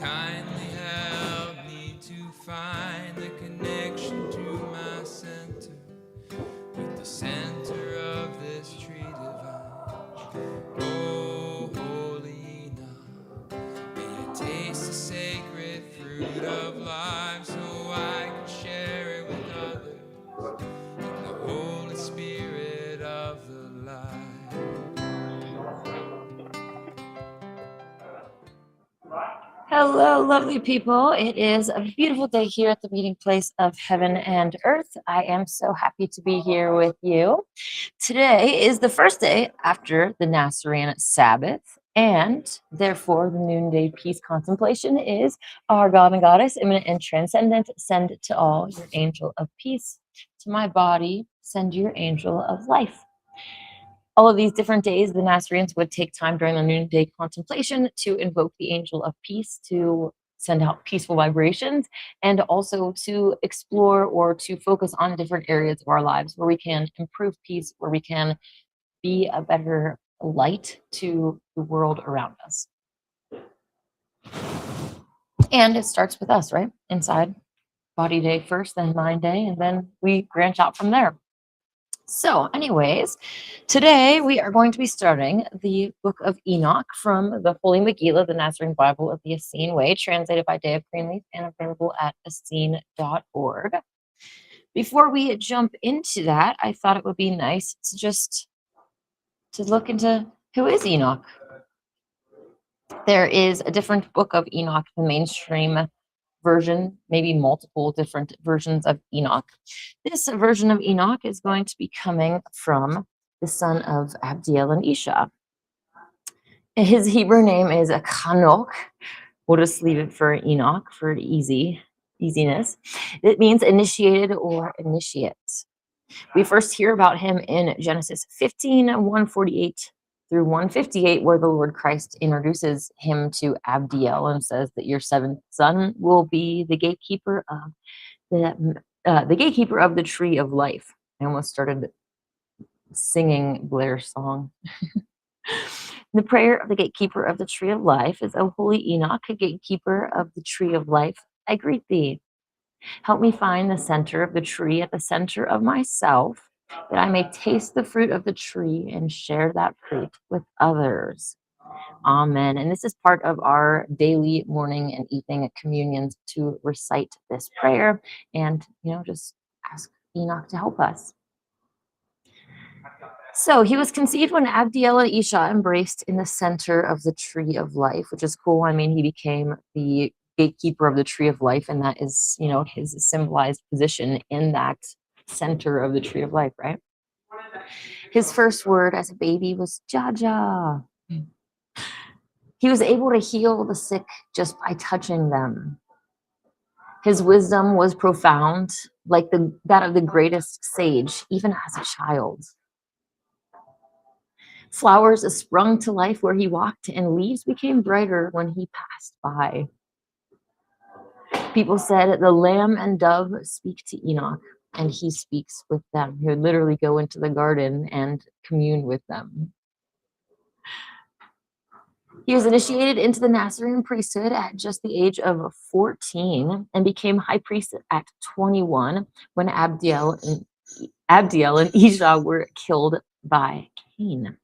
kindly help me to find the connection to my center with the center of this tree divine. Oh, holy Enoch, may I taste the sacred fruit of life so I can share it with others in the Holy Spirit of the light. Hello, lovely people. It is a beautiful day here at the meeting place of heaven and earth. I am so happy to be here with you. Today is the first day after the Nasarean Sabbath, and therefore the noonday peace contemplation is our God and Goddess, immanent and transcendent, send to all your angel of peace. To my body, send your angel of life. All of these different days, the Nazarenes would take time during the noonday contemplation to invoke the angel of peace, to send out peaceful vibrations, and also to explore or to focus on different areas of our lives where we can improve peace, where we can be a better light to the world around us. And it starts with us, right? Inside. Body day first, then mind day, and then we branch out from there. So anyways, today we are going to be starting the book of Enoch from the Holy Megillah, the Nasarean Bible of the Essene Way, translated by Day of Greenleaf and available at essene.org. Before we jump into that, I thought it would be nice to just to look into who is Enoch. There is a different book of Enoch, the mainstream version, maybe multiple different versions of Enoch. This version of Enoch is going to be coming from the son of Abdiel and Isha. His Hebrew name is Enoch. We'll just leave it for Enoch for easiness. It means initiated or initiate. We first hear about him in Genesis 15, 148 through 158, where the Lord Christ introduces him to Abdiel and says that your seventh son will be the gatekeeper of the tree of life. I almost started singing Blair's song. The prayer of the gatekeeper of the tree of life is, O holy Enoch, gatekeeper of the tree of life, I greet thee. Help me find the center of the tree at the center of myself, that I may taste the fruit of the tree and share that fruit with others. Amen. And this is part of our daily morning and evening communions to recite this prayer and, just ask Enoch to help us. So he was conceived when Abdiel and Isha embraced in the center of the tree of life, which is cool. I mean, he became the gatekeeper of the tree of life, and that is, his symbolized position in that center of the tree of life, right? His first word as a baby was Jaja. He was able to heal the sick just by touching them. His wisdom was profound, like that of the greatest sage, even as a child. Flowers sprung to life where he walked, and leaves became brighter when he passed by. People said, the lamb and dove speak to Enoch, and he speaks with them. He would literally go into the garden and commune with them. He was initiated into the Nasarean priesthood at just the age of 14 and became high priest at 21 when Abdiel and Isha were killed by Cain.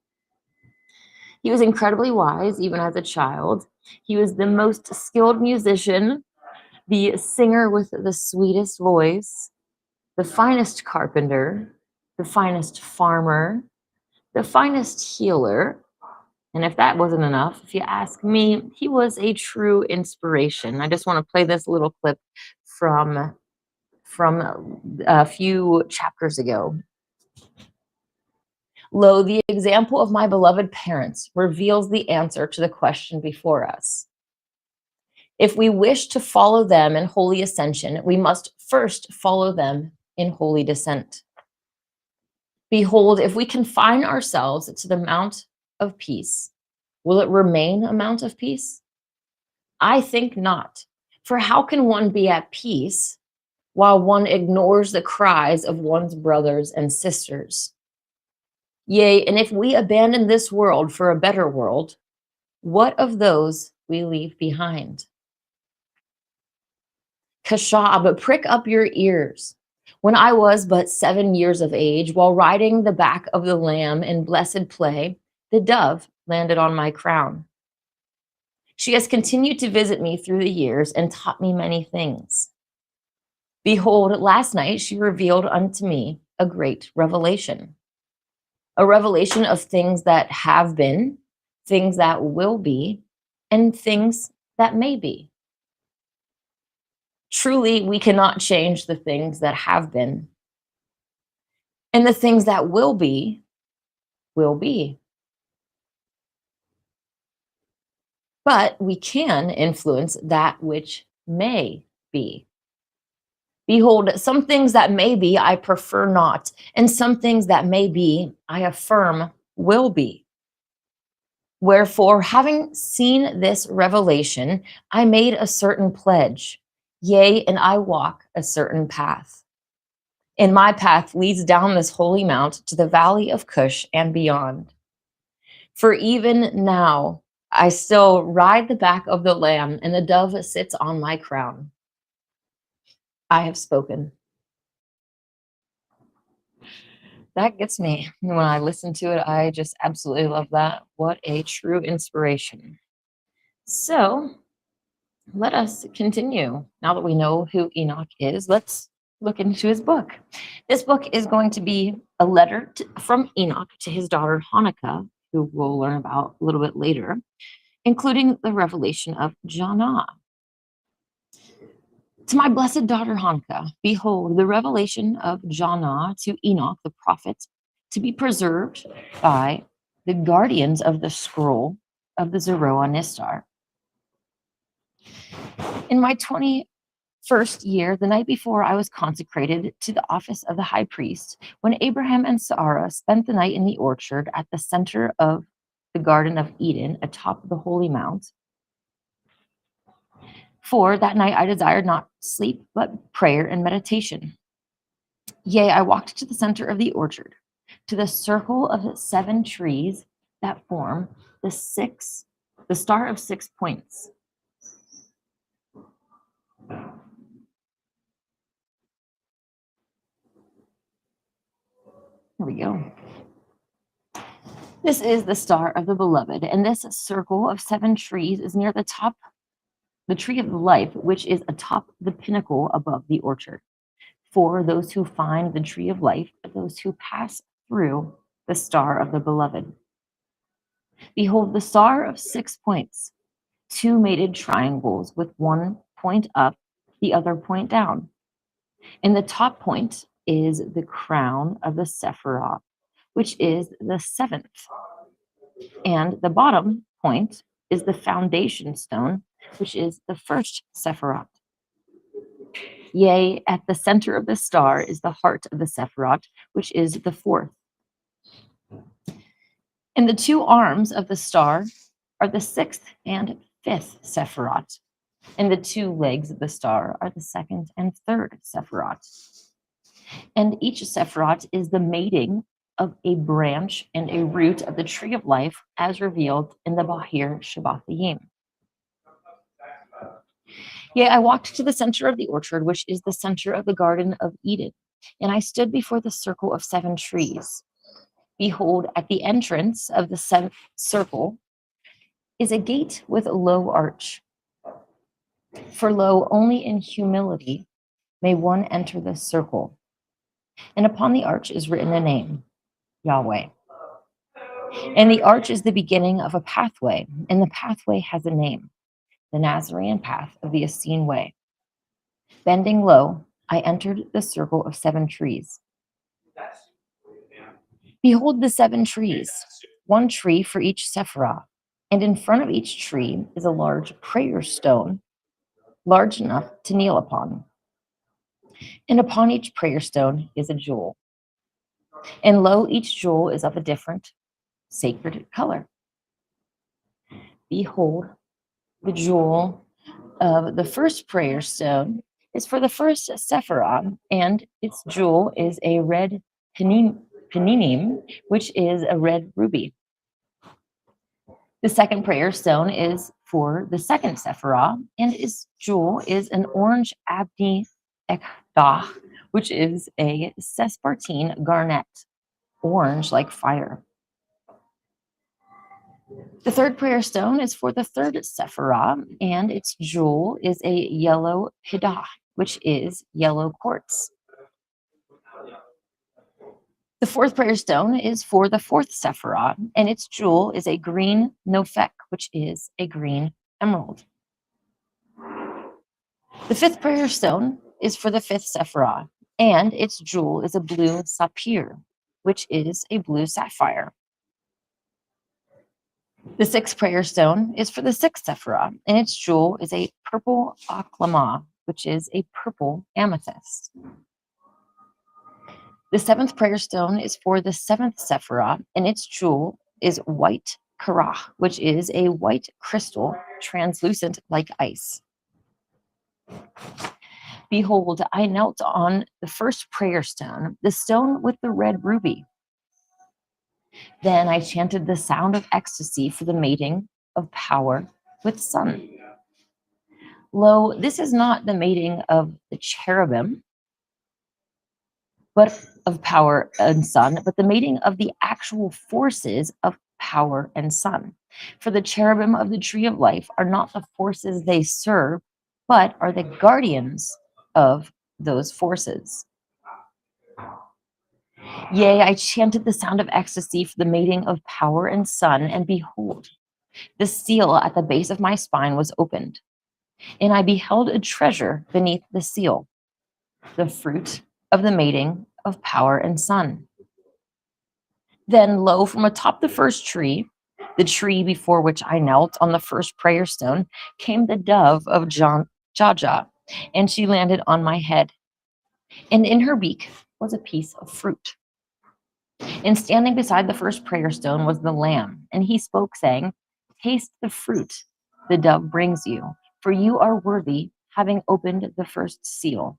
He was incredibly wise, even as a child. He was the most skilled musician, the singer with the sweetest voice, the finest carpenter, the finest farmer, the finest healer. And if that wasn't enough, if you ask me, he was a true inspiration. I just want to play this little clip from a few chapters ago. Lo, the example of my beloved parents reveals the answer to the question before us. If we wish to follow them in holy ascension, we must first follow them in holy descent. Behold, if we confine ourselves to the Mount of Peace, will it remain a Mount of Peace? I think not. For how can one be at peace while one ignores the cries of one's brothers and sisters? Yea, and if we abandon this world for a better world, what of those we leave behind? Kashab, prick up your ears. When I was but 7 years of age, while riding the back of the lamb in blessed play, the dove landed on my crown. She has continued to visit me through the years and taught me many things. Behold, last night she revealed unto me a great revelation, a revelation of things that have been, things that will be, and things that may be. Truly, we cannot change the things that have been, and the things that will be, will be. But we can influence that which may be. Behold, some things that may be, I prefer not, and some things that may be, I affirm will be. Wherefore, having seen this revelation, I made a certain pledge, yea, and I walk a certain path. And my path leads down this holy mount to the valley of Cush and beyond. For even now, I still ride the back of the lamb, and the dove sits on my crown. I have spoken. That gets me. When I listen to it, I just absolutely love that. What a true inspiration. So let us continue. Now that we know who Enoch is, let's look into his book. This book is going to be a letter from Enoch to his daughter Hanukkah, who we'll learn about a little bit later, including the revelation of Jonah. To my blessed daughter Hanukkah, behold, the revelation of Jonah to Enoch the prophet, to be preserved by the guardians of the scroll of the Zeroah Nistar. In my 21st year, the night before I was consecrated to the office of the high priest, when Abraham and Sarah spent the night in the orchard at the center of the Garden of Eden, atop the Holy Mount. For that night I desired not sleep, but prayer and meditation. Yea, I walked to the center of the orchard, to the circle of 7 trees that form the star of 6 points. Here we go. This is the star of the beloved, and this circle of 7 trees is near the top, the tree of life, which is atop the pinnacle above the orchard. For those who find the tree of life, those who pass through the star of the beloved. Behold, the star of 6 points, 2 mated triangles with one point up, the other point down. And the top point is the crown of the Sephiroth, which is the 7th. And the bottom point is the foundation stone, which is the 1st Sephiroth. Yea, at the center of the star is the heart of the Sephiroth, which is the 4th. And the 2 arms of the star are the 6th and 5th Sephiroth. And the 2 legs of the star are the 2nd and 3rd Sephiroth. And each Sephiroth is the mating of a branch and a root of the tree of life, as revealed in the Bahir Shabbathayim. Yea, I walked to the center of the orchard, which is the center of the Garden of Eden, and I stood before the circle of 7 trees. Behold, at the entrance of the 7th circle is a gate with a low arch. For lo, only in humility may one enter the circle. And upon the arch is written a name, Yahweh. And the arch is the beginning of a pathway, and the pathway has a name, the Nasarean path of the Essene Way. Bending low, I entered the circle of 7 trees. Behold the 7 trees, 1 tree for each Sephiroth, and in front of each tree is a large prayer stone, large enough to kneel upon. And upon each prayer stone is a jewel. And lo, each jewel is of a different sacred color. Behold, the jewel of the first prayer stone is for the 1st Sephiroth, and its jewel is a red peninim, which is a red ruby. The 2nd prayer stone is for the second Sephirah, and its jewel is an orange abdi ekdah, which is a sespartine garnet, orange like fire. The third prayer stone is for the third Sephirah, and its jewel is a yellow pidah, which is yellow quartz. The fourth prayer stone is for the fourth Sephirah, and its jewel is a green nofek, which is a green emerald. The fifth prayer stone is for the fifth Sephirah, and its jewel is a blue sapphire, which is a blue sapphire. The sixth prayer stone is for the sixth Sephirah, and its jewel is a purple aklama, which is a purple amethyst. The seventh prayer stone is for the seventh Sephirah, and its jewel is white karah, which is a white crystal, translucent like ice. Behold, I knelt on the first prayer stone, the stone with the red ruby. Then I chanted the sound of ecstasy for the mating of power with sun. Lo, this is not the mating of the cherubim, but of power and sun, but the mating of the actual forces of power and sun. For the cherubim of the tree of life are not the forces they serve, but are the guardians of those forces. Yea, I chanted the sound of ecstasy for the mating of power and sun, and behold, the seal at the base of my spine was opened, and I beheld a treasure beneath the seal, the fruit of the mating of power and sun. Then, lo, from atop the first tree, the tree before which I knelt on the first prayer stone, came the dove of Jaja, and she landed on my head. And in her beak was a piece of fruit. And standing beside the first prayer stone was the lamb, and he spoke, saying, Taste the fruit the dove brings you, for you are worthy, having opened the first seal.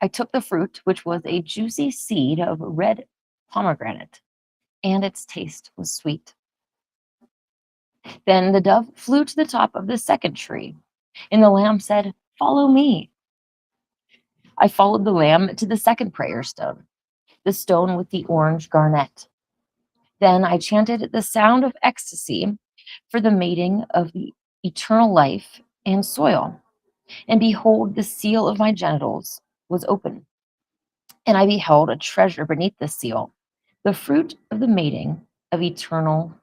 I took the fruit, which was a juicy seed of red pomegranate, and its taste was sweet. Then the dove flew to the top of the second tree, and the lamb said, Follow me. I followed the lamb to the second prayer stone, the stone with the orange garnet. Then I chanted the sound of ecstasy for the mating of the eternal life and soil. And behold, the seal of my genitals was open. And I beheld a treasure beneath the seal, the fruit of the mating of eternal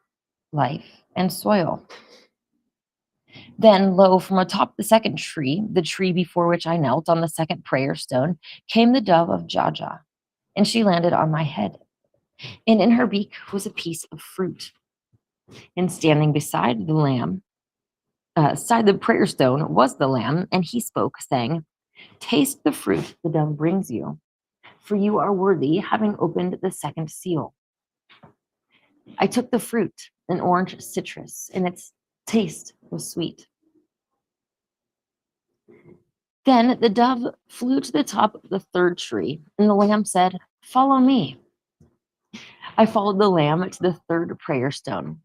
life and soil. Then, lo, from atop the second tree, the tree before which I knelt on the second prayer stone, came the dove of Jaja, and she landed on my head. And in her beak was a piece of fruit. And standing beside the lamb, beside the prayer stone was the lamb, and he spoke, saying, Taste the fruit the dove brings you, for you are worthy, having opened the second seal. I took the fruit, an orange citrus, and its taste was sweet. Then the dove flew to the top of the third tree, and the lamb said, Follow me. I followed the lamb to the third prayer stone,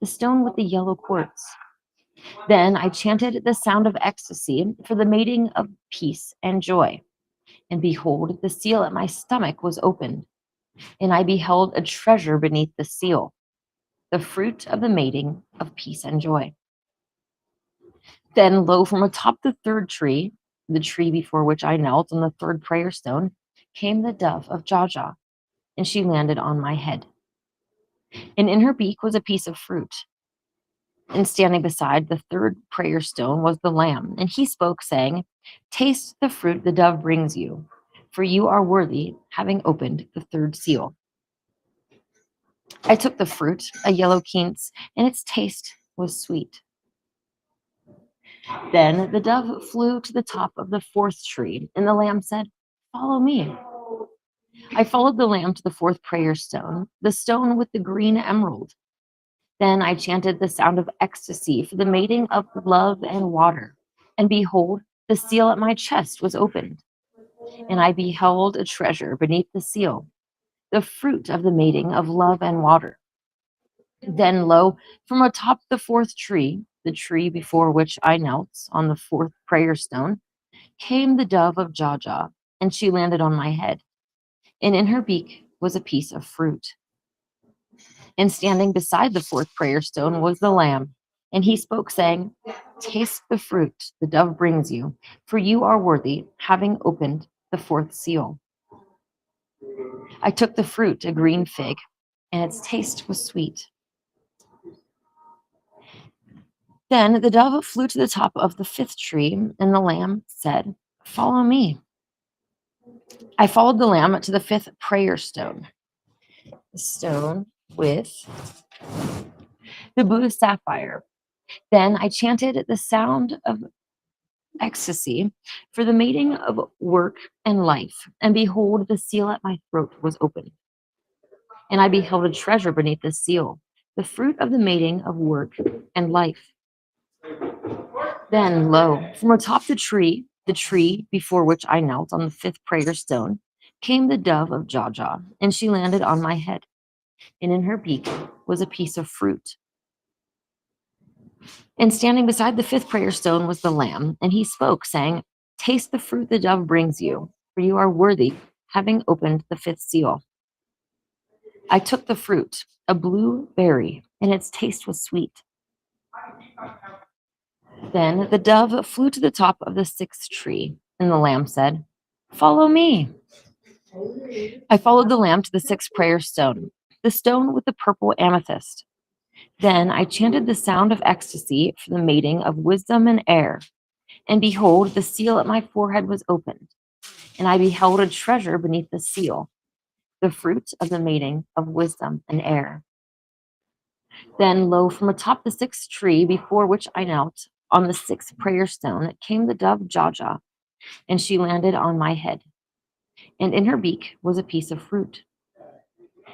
the stone with the yellow quartz. Then I chanted the sound of ecstasy for the mating of peace and joy. And behold, the seal at my stomach was opened, and I beheld a treasure beneath the seal, the fruit of the mating of peace and joy. Then, lo, from atop the third tree, the tree before which I knelt on the third prayer stone, came the dove of Jaja, and she landed on my head. And in her beak was a piece of fruit. And standing beside the third prayer stone was the lamb, and he spoke, saying, Taste the fruit the dove brings you, for you are worthy, having opened the third seal. I took the fruit, a yellow quince, and its taste was sweet. Then the dove flew to the top of the fourth tree, and the lamb said, Follow me. I followed the lamb to the fourth prayer stone, the stone with the green emerald. Then I chanted the sound of ecstasy for the mating of love and water. And behold, the seal at my chest was opened. And I beheld a treasure beneath the seal, the fruit of the mating of love and water. Then, lo, from atop the fourth tree, the the tree before which I knelt on the fourth prayer stone came the dove of Jaja, and she landed on my head, and in her beak was a piece of fruit. And standing beside the fourth prayer stone was the lamb, and he spoke, saying, "Taste the fruit the dove brings you, for you are worthy, having opened the fourth seal." I took the fruit, a green fig, and its taste was sweet. Then the dove flew to the top of the fifth tree, and the lamb said, "Follow me." I followed the lamb to the fifth prayer stone, the stone with the Buddha sapphire. Then I chanted the sound of ecstasy for the mating of work and life, and behold, the seal at my throat was opened. And I beheld a treasure beneath the seal, the fruit of the mating of work and life. Then, lo, from atop the tree before which I knelt on the fifth prayer stone, came the dove of Jaja, and she landed on my head, and in her beak was a piece of fruit. And standing beside the fifth prayer stone was the lamb, and he spoke, saying, "Taste the fruit the dove brings you, for you are worthy, having opened the fifth seal." I took the fruit, a blue berry, and its taste was sweet. Then the dove flew to the top of the sixth tree, and the lamb said, "Follow me." I followed the lamb to the sixth prayer stone, the stone with the purple amethyst. Then I chanted the sound of ecstasy for the mating of wisdom and air, and behold, the seal at my forehead was opened, and I beheld a treasure beneath the seal, the fruit of the mating of wisdom and air. Then, lo, from atop the sixth tree before which I knelt on the sixth prayer stone came the dove Jaja, and she landed on my head, and in her beak was a piece of fruit.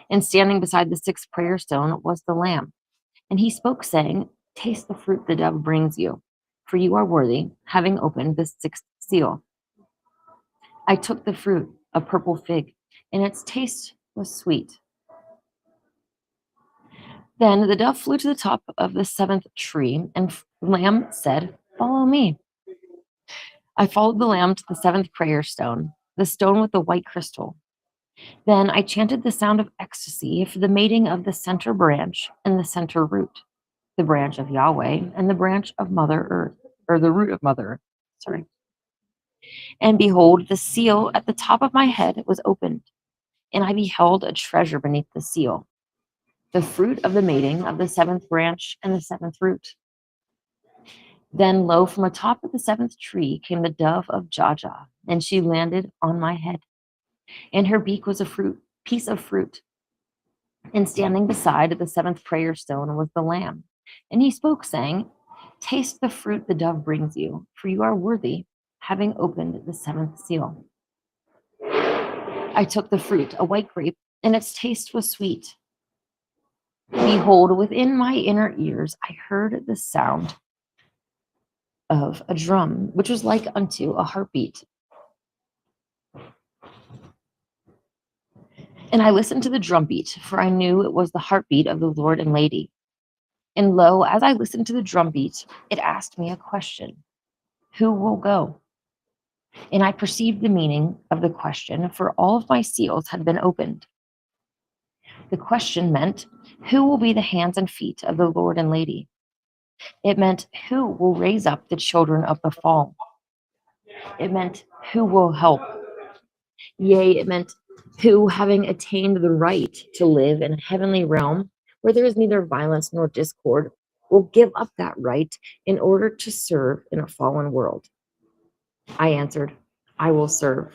And standing beside the sixth prayer stone was the lamb, and he spoke, saying, "Taste the fruit the dove brings you, for you are worthy, having opened the sixth seal." I took the fruit, a purple fig, and its taste was sweet. Then the dove flew to the top of the seventh tree, and the lamb said, "Follow me." I followed the lamb to the seventh prayer stone, the stone with the white crystal. Then I chanted the sound of ecstasy for the mating of the center branch and the center root, the branch of Yahweh and the branch of Mother Earth, or the root of Mother Earth, sorry. And behold, the seal at the top of my head was opened, and I beheld a treasure beneath the seal, the fruit of the mating of the seventh branch and the seventh root. Then, lo, from atop of the seventh tree came the dove of Jaja, and she landed on my head. In her beak was a piece of fruit. And standing beside the seventh prayer stone was the lamb. And he spoke, saying, "Taste the fruit the dove brings you, for you are worthy, having opened the seventh seal." I took the fruit, a white grape, and its taste was sweet. Behold, within my inner ears I heard the sound of a drum, which was like unto a heartbeat. And I listened to the drumbeat, for I knew it was the heartbeat of the Lord and Lady. And lo, as I listened to the drumbeat, it asked me a question: "Who will go?" And I perceived the meaning of the question, for all of my seals had been opened. The question meant, "Who will be the hands and feet of the Lord and Lady?" It meant, "Who will raise up the children of the fall?" It meant, "Who will help?" Yea, it meant, "Who, having attained the right to live in a heavenly realm where there is neither violence nor discord, will give up that right in order to serve in a fallen world?" I answered, "I will serve."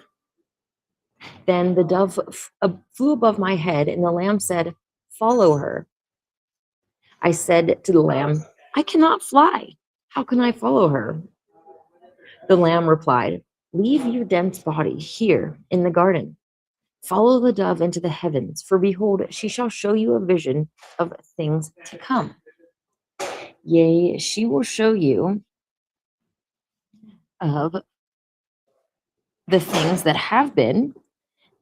Then the dove flew above my head, and the lamb said, "Follow her." I said to the lamb, "I cannot fly. How can I follow her?" The lamb replied, "Leave your dense body here in the garden. Follow the dove into the heavens, for behold, she shall show you a vision of things to come. Yea, she will show you of the things that have been,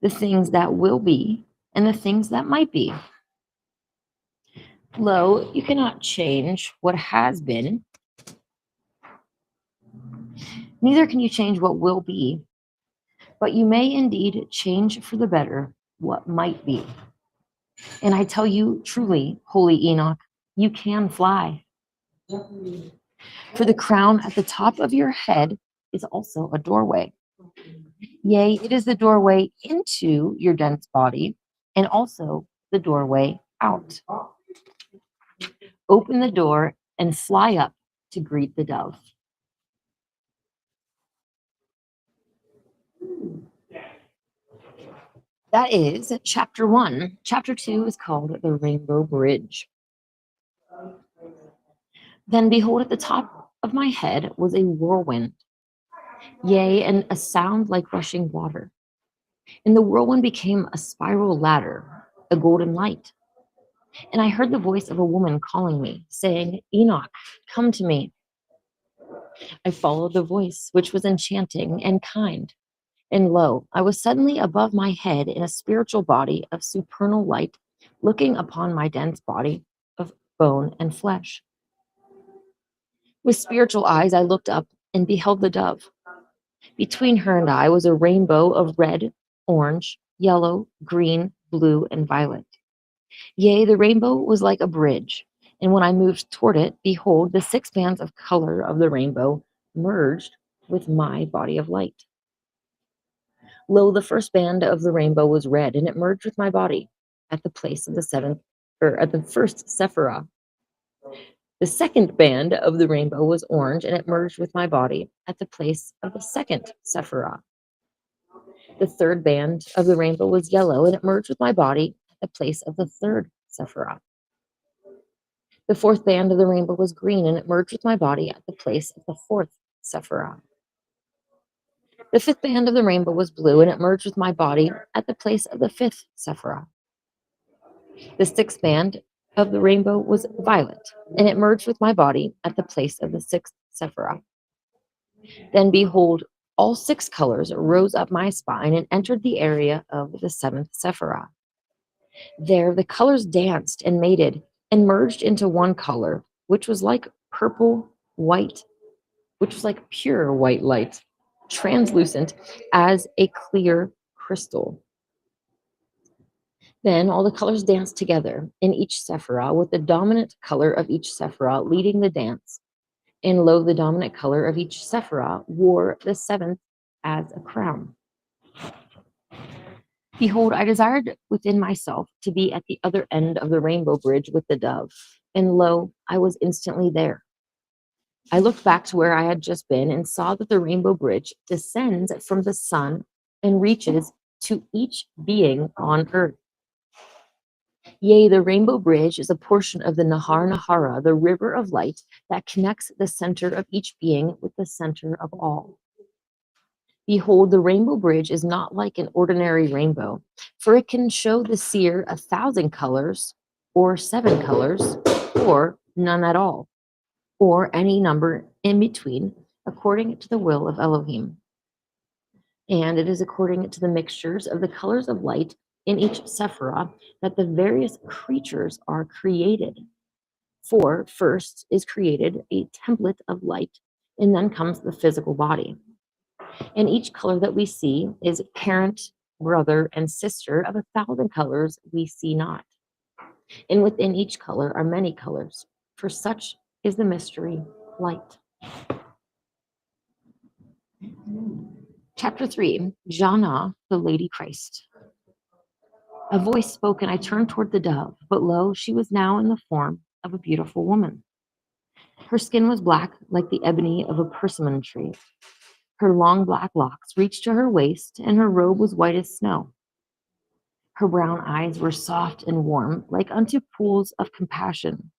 the things that will be, and the things that might be. Lo, you cannot change what has been, Neither can you change what will be, but you may indeed change for the better what might be. And I tell you truly, holy Enoch, you can fly. For the crown at the top of your head is also a doorway. Yea, it is the doorway into your dense body and also the doorway out. Open the door and fly up to greet the dove. That is chapter 1. Chapter 2 is called the Rainbow Bridge. Then behold, at the top of my head was a whirlwind, yea, and a sound like rushing water. And the whirlwind became a spiral ladder, a golden light. And I heard the voice of a woman calling me, saying, Enoch, come to me. I followed the voice, which was enchanting and kind. And lo, I was suddenly above my head in a spiritual body of supernal light, looking upon my dense body of bone and flesh. With spiritual eyes, I looked up and beheld the dove. Between her and I was a rainbow of red, orange, yellow, green, blue, and violet. Yea, the rainbow was like a bridge, and when I moved toward it, behold, the 6 bands of color of the rainbow merged with my body of light. Lo, the first band of the rainbow was red, and it merged with my body at the place of the at the first Sephirah. The second band of the rainbow was orange, and it merged with my body at the place of the second Sephirah. The third band of the rainbow was yellow, and it merged with my body at the place of the third Sephirah. The fourth band of the rainbow was green, and it merged with my body at the place of the fourth Sephirah. The fifth band of the rainbow was blue, and it merged with my body at the place of the fifth Sephirah. The sixth band of the rainbow was violet, and it merged with my body at the place of the sixth Sephirah. Then behold, all 6 colors rose up my spine and entered the area of the 7th Sephirah. There the colors danced and mated and merged into one color, which was like purple, white, which was like pure white light, translucent as a clear crystal. Then all the colors danced together in each Sephirah, with the dominant color of each Sephirah leading the dance. And lo, the dominant color of each Sephirah wore the 7th as a crown. Behold, I desired within myself to be at the other end of the rainbow bridge with the dove. And lo, I was instantly there. I looked back to where I had just been and saw that the rainbow bridge descends from the sun and reaches to each being on earth. Yea, the rainbow bridge is a portion of the Nahara, the river of light that connects the center of each being with the center of all. Behold, the rainbow bridge is not like an ordinary rainbow, for it can show the seer 1,000 colors, or 7 colors, or none at all, or any number in between, according to the will of Elohim. And it is according to the mixtures of the colors of light in each Sephirah that the various creatures are created. For first is created a template of light, and then comes the physical body. And each color that we see is parent, brother, and sister of 1,000 colors we see not. And within each color are many colors, for such is the mystery, light. Chapter 3, Jana, the Lady Christ. A voice spoke, and I turned toward the dove, but lo, she was now in the form of a beautiful woman. Her skin was black like the ebony of a persimmon tree. Her long black locks reached to her waist, and her robe was white as snow. Her brown eyes were soft and warm, like unto pools of compassion.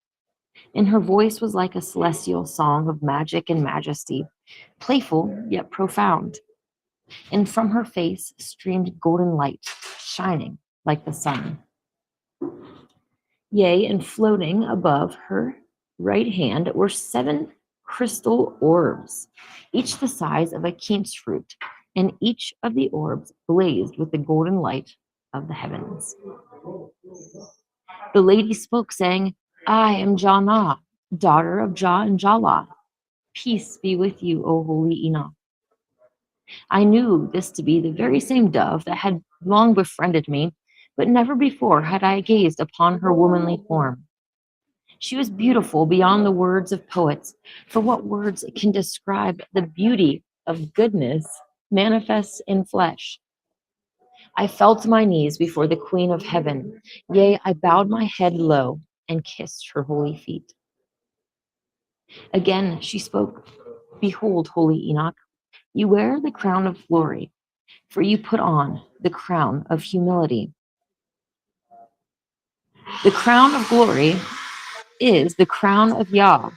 And her voice was like a celestial song of magic and majesty, playful yet profound. And from her face streamed golden light, shining like the sun. Yea, and floating above her right hand were 7 crystal orbs, each the size of a quince fruit, and each of the orbs blazed with the golden light of the heavens. The lady spoke, saying, I am Jana, daughter of Jah and Jala. Peace be with you, O holy Enoch. I knew this to be the very same dove that had long befriended me, but never before had I gazed upon her womanly form. She was beautiful beyond the words of poets, for what words can describe the beauty of goodness manifest in flesh? I fell to my knees before the Queen of Heaven. Yea, I bowed my head low and kissed her holy feet. Again she spoke, Behold, holy Enoch, you wear the crown of glory, for you put on the crown of humility. The crown of glory is the crown of Yah,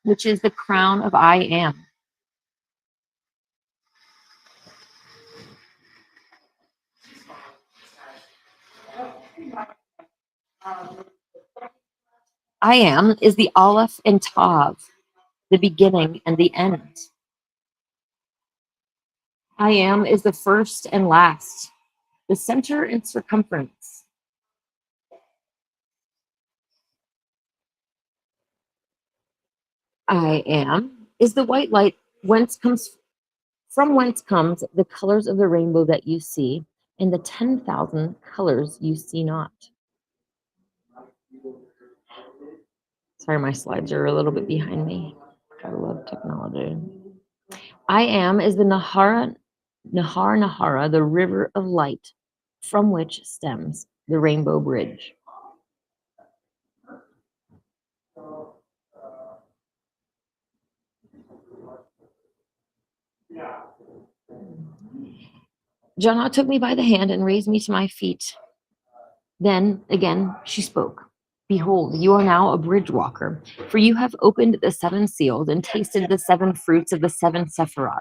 which is the crown of I am. I am is the Aleph and Tav, the beginning and the end. I am is the first and last, the center and circumference. I am is the white light from whence comes the colors of the rainbow that you see, and the 10,000 colors you see not. Sorry, my slides are a little bit behind me. I love technology. I am is the Nahara, the river of light, from which stems the rainbow bridge. Jannah took me by the hand and raised me to my feet. Then again she spoke. Behold, you are now a bridge walker, for you have opened the 7 seals and tasted the 7 fruits of the 7 Sephirot.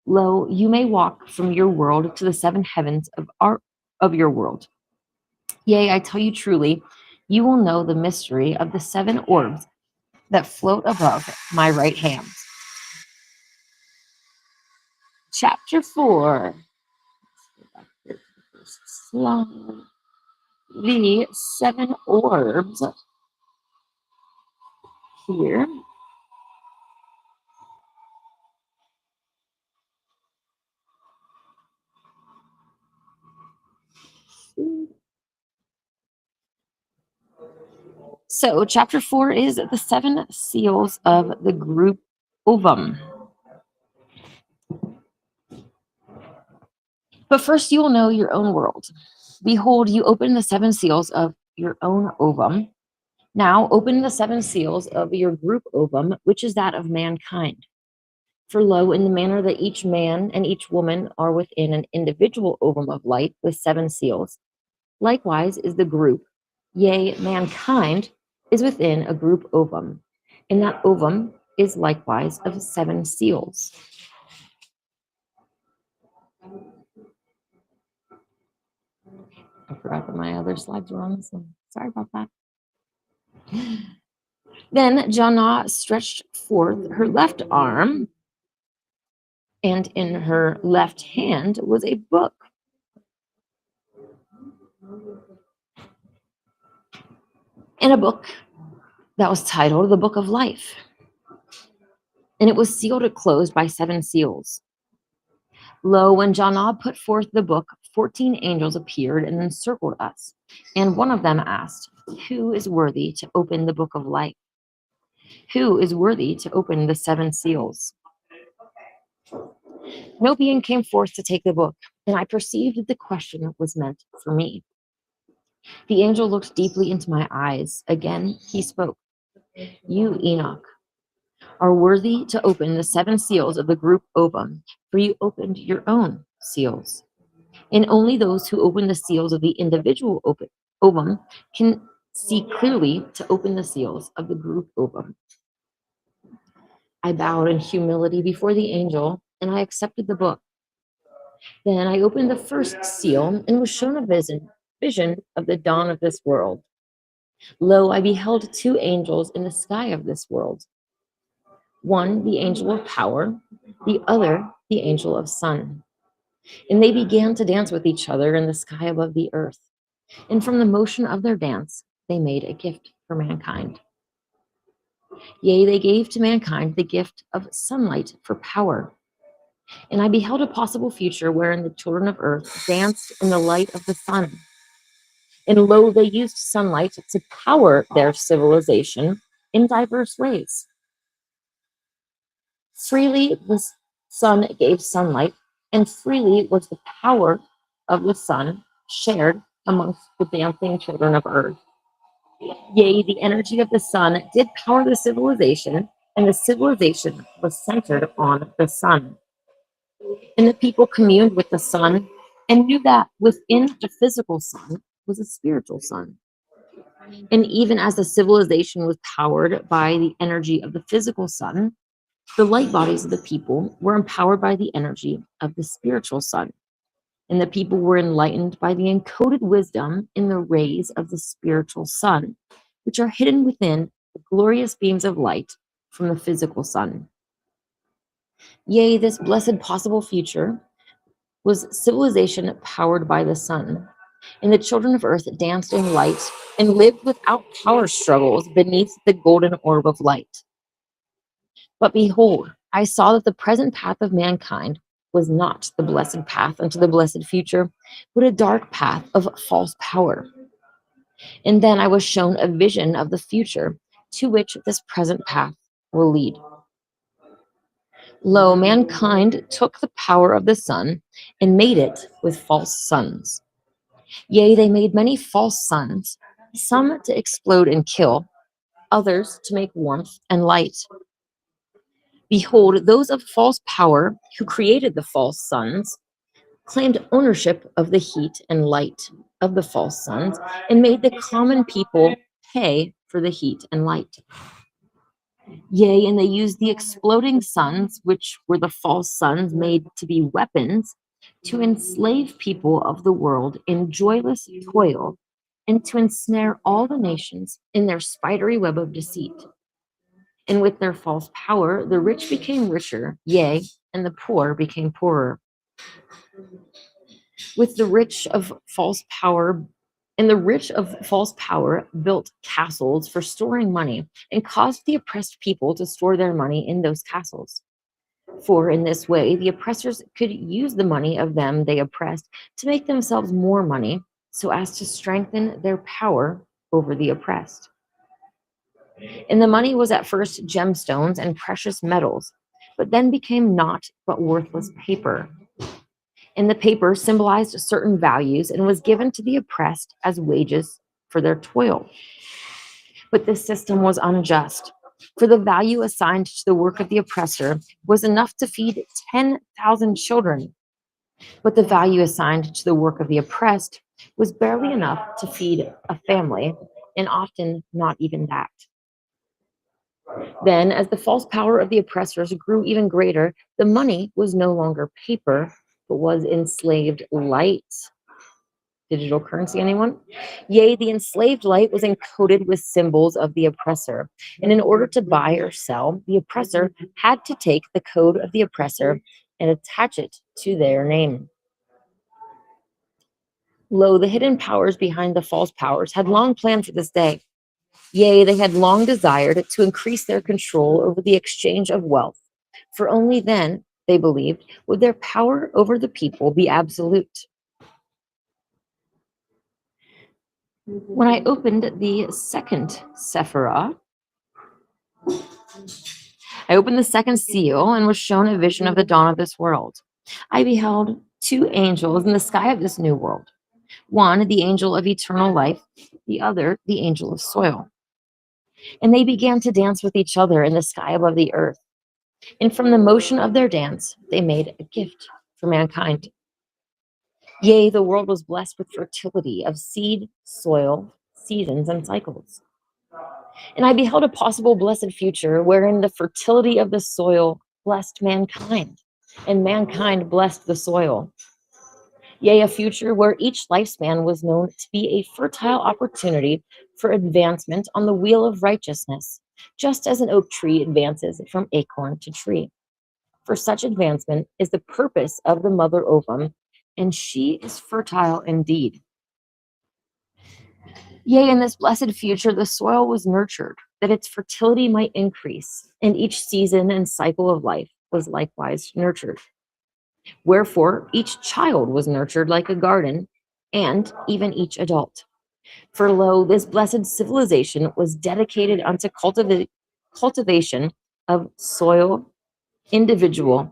Lo, you may walk from your world to the 7 heavens of your world. Yea, I tell you truly, you will know the mystery of the 7 orbs that float above my right hand. Chapter 4. The 7 orbs here. So, chapter 4 is the 7 seals of the group ovum. But first, you will know your own world. Behold, you open the 7 seals of your own ovum. Now, open the 7 seals of your group ovum, which is that of mankind. For lo, in the manner that each man and each woman are within an individual ovum of light with 7 seals, likewise is the group, yea, mankind is within a group ovum, and that ovum is likewise of 7 seals. I forgot that my other slides were on this one. Sorry about that. Then Jannah stretched forth her left arm, and in her left hand was a book. And a book that was titled The Book of Life. And it was sealed and closed by 7 seals. Lo, when Jannah put forth the book, 14 angels appeared and encircled us. And one of them asked, Who is worthy to open the book of life? Who is worthy to open the 7 seals? No being came forth to take the book, and I perceived that the question was meant for me. The angel looked deeply into my eyes. Again, he spoke. You, Enoch, are worthy to open the 7 seals of the group ovum, for you opened your own seals. And only those who open the seals of the individual ovum can see clearly to open the seals of the group ovum. I bowed in humility before the angel, and I accepted the book. Then I opened the first seal and was shown a vision of the dawn of this world. Lo, I beheld 2 angels in the sky of this world. One, the angel of power, the other, the angel of sun. And they began to dance with each other in the sky above the earth. And from the motion of their dance, they made a gift for mankind. Yea, they gave to mankind the gift of sunlight for power. And I beheld a possible future wherein the children of earth danced in the light of the sun. And lo, they used sunlight to power their civilization in diverse ways. Freely the sun gave sunlight, and freely was the power of the sun shared amongst the dancing children of earth. Yea, the energy of the sun did power the civilization, and the civilization was centered on the sun. And the people communed with the sun and knew that within the physical sun was a spiritual sun. And even as the civilization was powered by the energy of the physical sun, the light bodies of the people were empowered by the energy of the spiritual sun. And the people were enlightened by the encoded wisdom in the rays of the spiritual sun, which are hidden within the glorious beams of light from the physical sun. Yea, this blessed possible future was civilization powered by the sun. And the children of earth danced in light and lived without power struggles beneath the golden orb of light. But behold, I saw that the present path of mankind was not the blessed path unto the blessed future, but a dark path of false power. And then I was shown a vision of the future to which this present path will lead. Lo, mankind took the power of the sun and made it with false suns. Yea, they made many false suns, some to explode and kill, others to make warmth and light. Behold, those of false power who created the false suns claimed ownership of the heat and light of the false suns and made the common people pay for the heat and light. Yea, and they used the exploding suns, which were the false suns made to be weapons, to enslave people of the world in joyless toil and to ensnare all the nations in their spidery web of deceit. And with their false power, the rich became richer, yea, and the poor became poorer. With the rich of false power, and the rich of false power built castles for storing money and caused the oppressed people to store their money in those castles. For in this way, the oppressors could use the money of them they oppressed to make themselves more money so as to strengthen their power over the oppressed. And the money was at first gemstones and precious metals, but then became naught but worthless paper. And the paper symbolized certain values and was given to the oppressed as wages for their toil. But this system was unjust, for the value assigned to the work of the oppressor was enough to feed 10,000 children. But the value assigned to the work of the oppressed was barely enough to feed a family, and often not even that. Then, as the false power of the oppressors grew even greater, the money was no longer paper, but was enslaved light. Digital currency, anyone? Yea, the enslaved light was encoded with symbols of the oppressor. And in order to buy or sell, the oppressor had to take the code of the oppressor and attach it to their name. Lo, the hidden powers behind the false powers had long planned for this day. Yea, they had long desired to increase their control over the exchange of wealth, for only then, they believed, would their power over the people be absolute. When I opened the second Sephirah, I opened the second seal and was shown a vision of the dawn of this world. I beheld two angels in the sky of this new world. One, the angel of eternal life, the other, the angel of soil. And they began to dance with each other in the sky above the earth. And from the motion of their dance, they made a gift for mankind. Yea, the world was blessed with fertility of seed, soil, seasons, and cycles. And I beheld a possible blessed future wherein the fertility of the soil blessed mankind, and mankind blessed the soil. Yea, a future where each lifespan was known to be a fertile opportunity for advancement on the wheel of righteousness, just as an oak tree advances from acorn to tree. For such advancement is the purpose of the mother ovum, and she is fertile indeed. Yea, in this blessed future, the soil was nurtured, that its fertility might increase, and each season and cycle of life was likewise nurtured. Wherefore each child was nurtured like a garden, and even each adult. For lo, this blessed civilization was dedicated unto cultivation of soil, individual,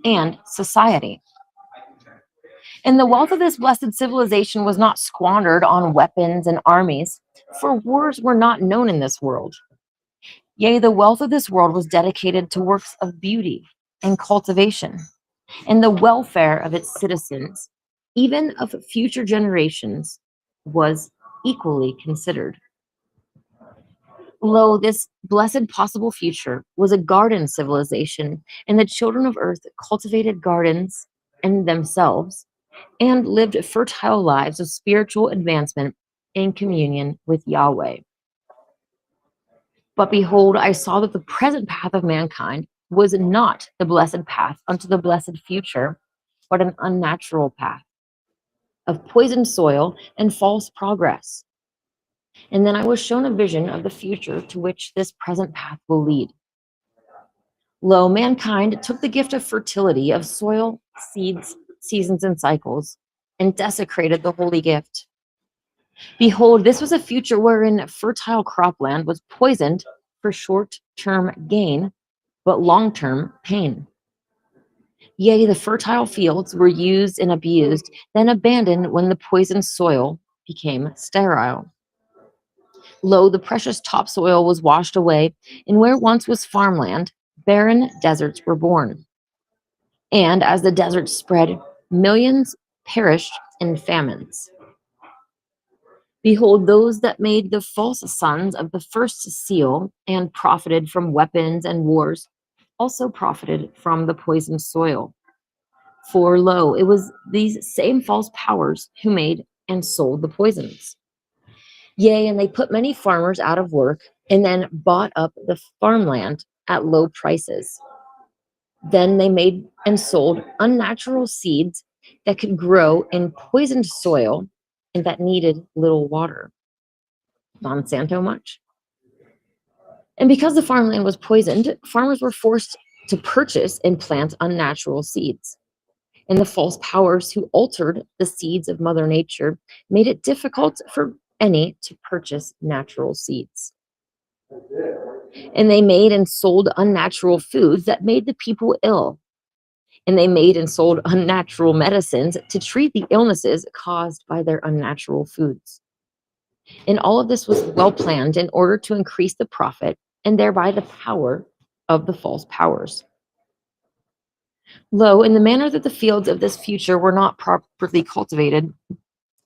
and society. And the wealth of this blessed civilization was not squandered on weapons and armies, for wars were not known in this world. Yea, the wealth of this world was dedicated to works of beauty and cultivation, and the welfare of its citizens, even of future generations, was equally considered. Lo, this blessed possible future was a garden civilization, and the children of earth cultivated gardens and themselves, and lived fertile lives of spiritual advancement in communion with Yahweh. But behold, I saw that the present path of mankind was not the blessed path unto the blessed future, but an unnatural path of poisoned soil and false progress. And then I was shown a vision of the future to which this present path will lead. Lo, mankind took the gift of fertility of soil, seeds, seasons, and cycles, and desecrated the holy gift. Behold, this was a future wherein fertile cropland was poisoned for short-term gain, but long-term pain. Yea, the fertile fields were used and abused, then abandoned when the poisoned soil became sterile. Lo, the precious topsoil was washed away, and where once was farmland, barren deserts were born. And as the deserts spread, millions perished in famines. Behold, those that made the false sons of the first seal and profited from weapons and wars also profited from the poisoned soil. For lo, it was these same false powers who made and sold the poisons. Yea, and they put many farmers out of work and then bought up the farmland at low prices. Then they made and sold unnatural seeds that could grow in poisoned soil and that needed little water. Monsanto much? And because the farmland was poisoned, farmers were forced to purchase and plant unnatural seeds. And the false powers who altered the seeds of Mother Nature made it difficult for any to purchase natural seeds. And they made and sold unnatural foods that made the people ill. And they made and sold unnatural medicines to treat the illnesses caused by their unnatural foods. And all of this was well planned in order to increase the profit and thereby the power of the false powers. Lo, in the manner that the fields of this future were not properly cultivated,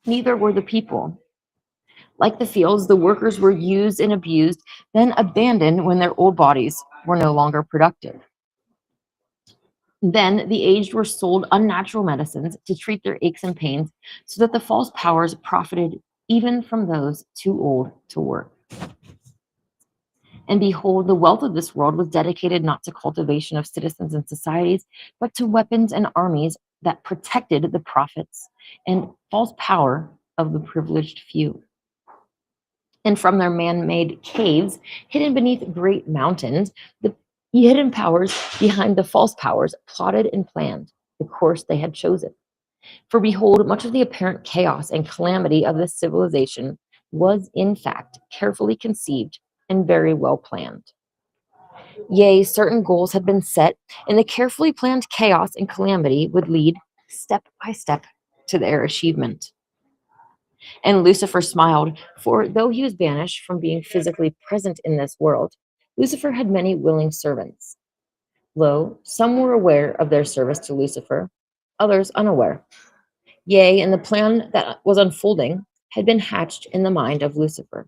neither were the people. Like the fields, the workers were used and abused, then abandoned when their old bodies were no longer productive. Then the aged were sold unnatural medicines to treat their aches and pains, so that the false powers profited even from those too old to work. And behold, the wealth of this world was dedicated not to cultivation of citizens and societies, but to weapons and armies that protected the profits and false power of the privileged few. And from their man-made caves, hidden beneath great mountains, the hidden powers behind the false powers plotted and planned the course they had chosen. For behold, much of the apparent chaos and calamity of this civilization was in fact carefully conceived and very well planned. Yea, certain goals had been set, and the carefully planned chaos and calamity would lead step by step to their achievement. And Lucifer smiled, for though he was banished from being physically present in this world, Lucifer had many willing servants. Lo, some were aware of their service to Lucifer, others unaware. Yea, and the plan that was unfolding had been hatched in the mind of Lucifer.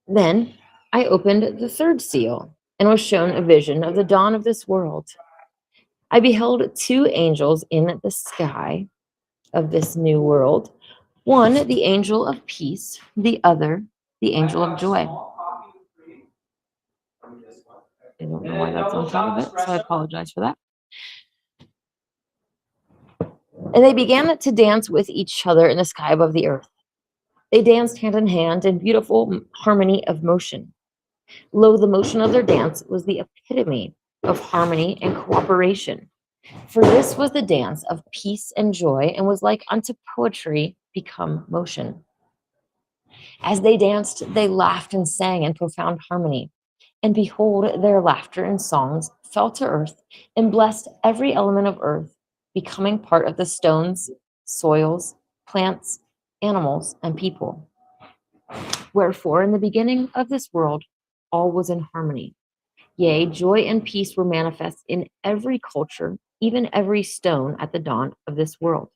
Then I opened the third seal and was shown a vision of the dawn of this world. I beheld two angels in the sky of this new world, one the angel of peace, the other the angel of joy. I don't know why that's on top of it, so I apologize for that. And they began to dance with each other in the sky above the earth. They danced hand in hand in beautiful harmony of motion. Lo, the motion of their dance was the epitome of harmony and cooperation. For this was the dance of peace and joy, and was like unto poetry become motion. As they danced, they laughed and sang in profound harmony. And behold, their laughter and songs fell to earth and blessed every element of earth, becoming part of the stones, soils, plants, animals, and people. Wherefore, in the beginning of this world, all was in harmony. Yea, joy and peace were manifest in every culture, even every stone at the dawn of this world.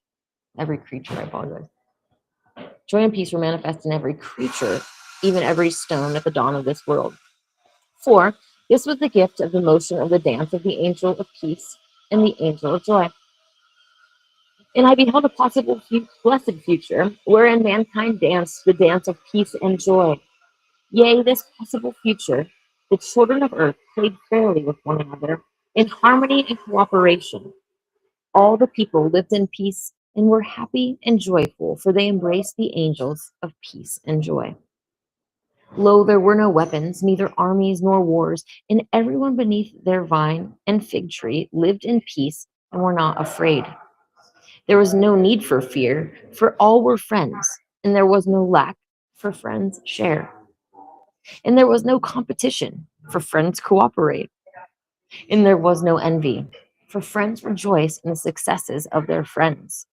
Every creature, I apologize. Joy and peace were manifest in every creature, even every stone at the dawn of this world. For this was the gift of the motion of the dance of the angel of peace and the angel of joy. And I beheld a possible blessed future, wherein mankind danced the dance of peace and joy. Yea, this possible future, the children of earth played fairly with one another, in harmony and cooperation. All the people lived in peace and were happy and joyful, for they embraced the angels of peace and joy. Lo, there were no weapons, neither armies nor wars, and everyone beneath their vine and fig tree lived in peace and were not afraid. There was no need for fear, for all were friends, and there was no lack, for friends share. And there was no competition, for friends cooperate. And there was no envy, for friends rejoice in the successes of their friends.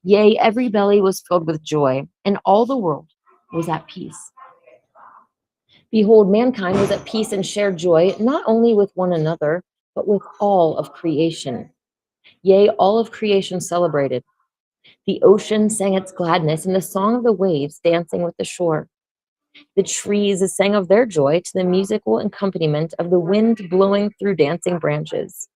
Yea, every belly was filled with joy, and all the world was at peace. Behold, mankind was at peace and shared joy, not only with one another, but with all of creation. Yea, all of creation celebrated. The ocean sang its gladness, and the song of the waves dancing with the shore. The trees sang of their joy to the musical accompaniment of the wind blowing through dancing branches.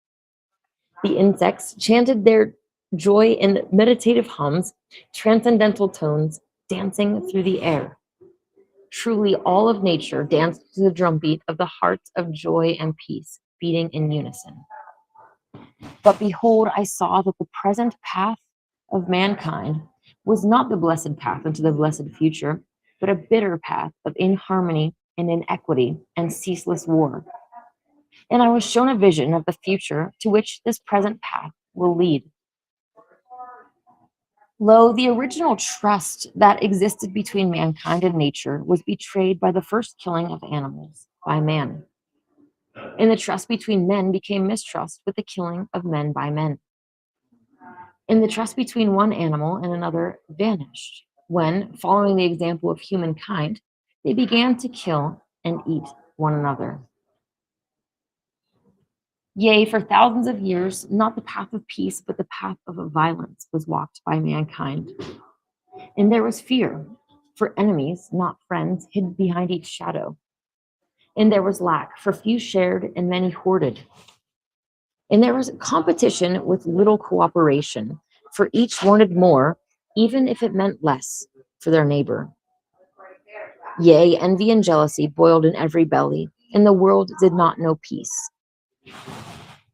The insects chanted their joy in meditative hums, transcendental tones, dancing through the air. Truly, all of nature danced to the drumbeat of the hearts of joy and peace, beating in unison. But behold, I saw that the present path of mankind was not the blessed path into the blessed future, but a bitter path of inharmony and inequity and ceaseless war. And I was shown a vision of the future to which this present path will lead. Lo, the original trust that existed between mankind and nature was betrayed by the first killing of animals by man. And the trust between men became mistrust with the killing of men by men. And the trust between one animal and another vanished when, following the example of humankind, they began to kill and eat one another. Yea, for thousands of years, not the path of peace, but the path of violence was walked by mankind. And there was fear, for enemies, not friends, hid behind each shadow. And there was lack, for few shared and many hoarded. And there was competition with little cooperation, for each wanted more, even if it meant less for their neighbor. Yea, envy and jealousy boiled in every belly, and the world did not know peace.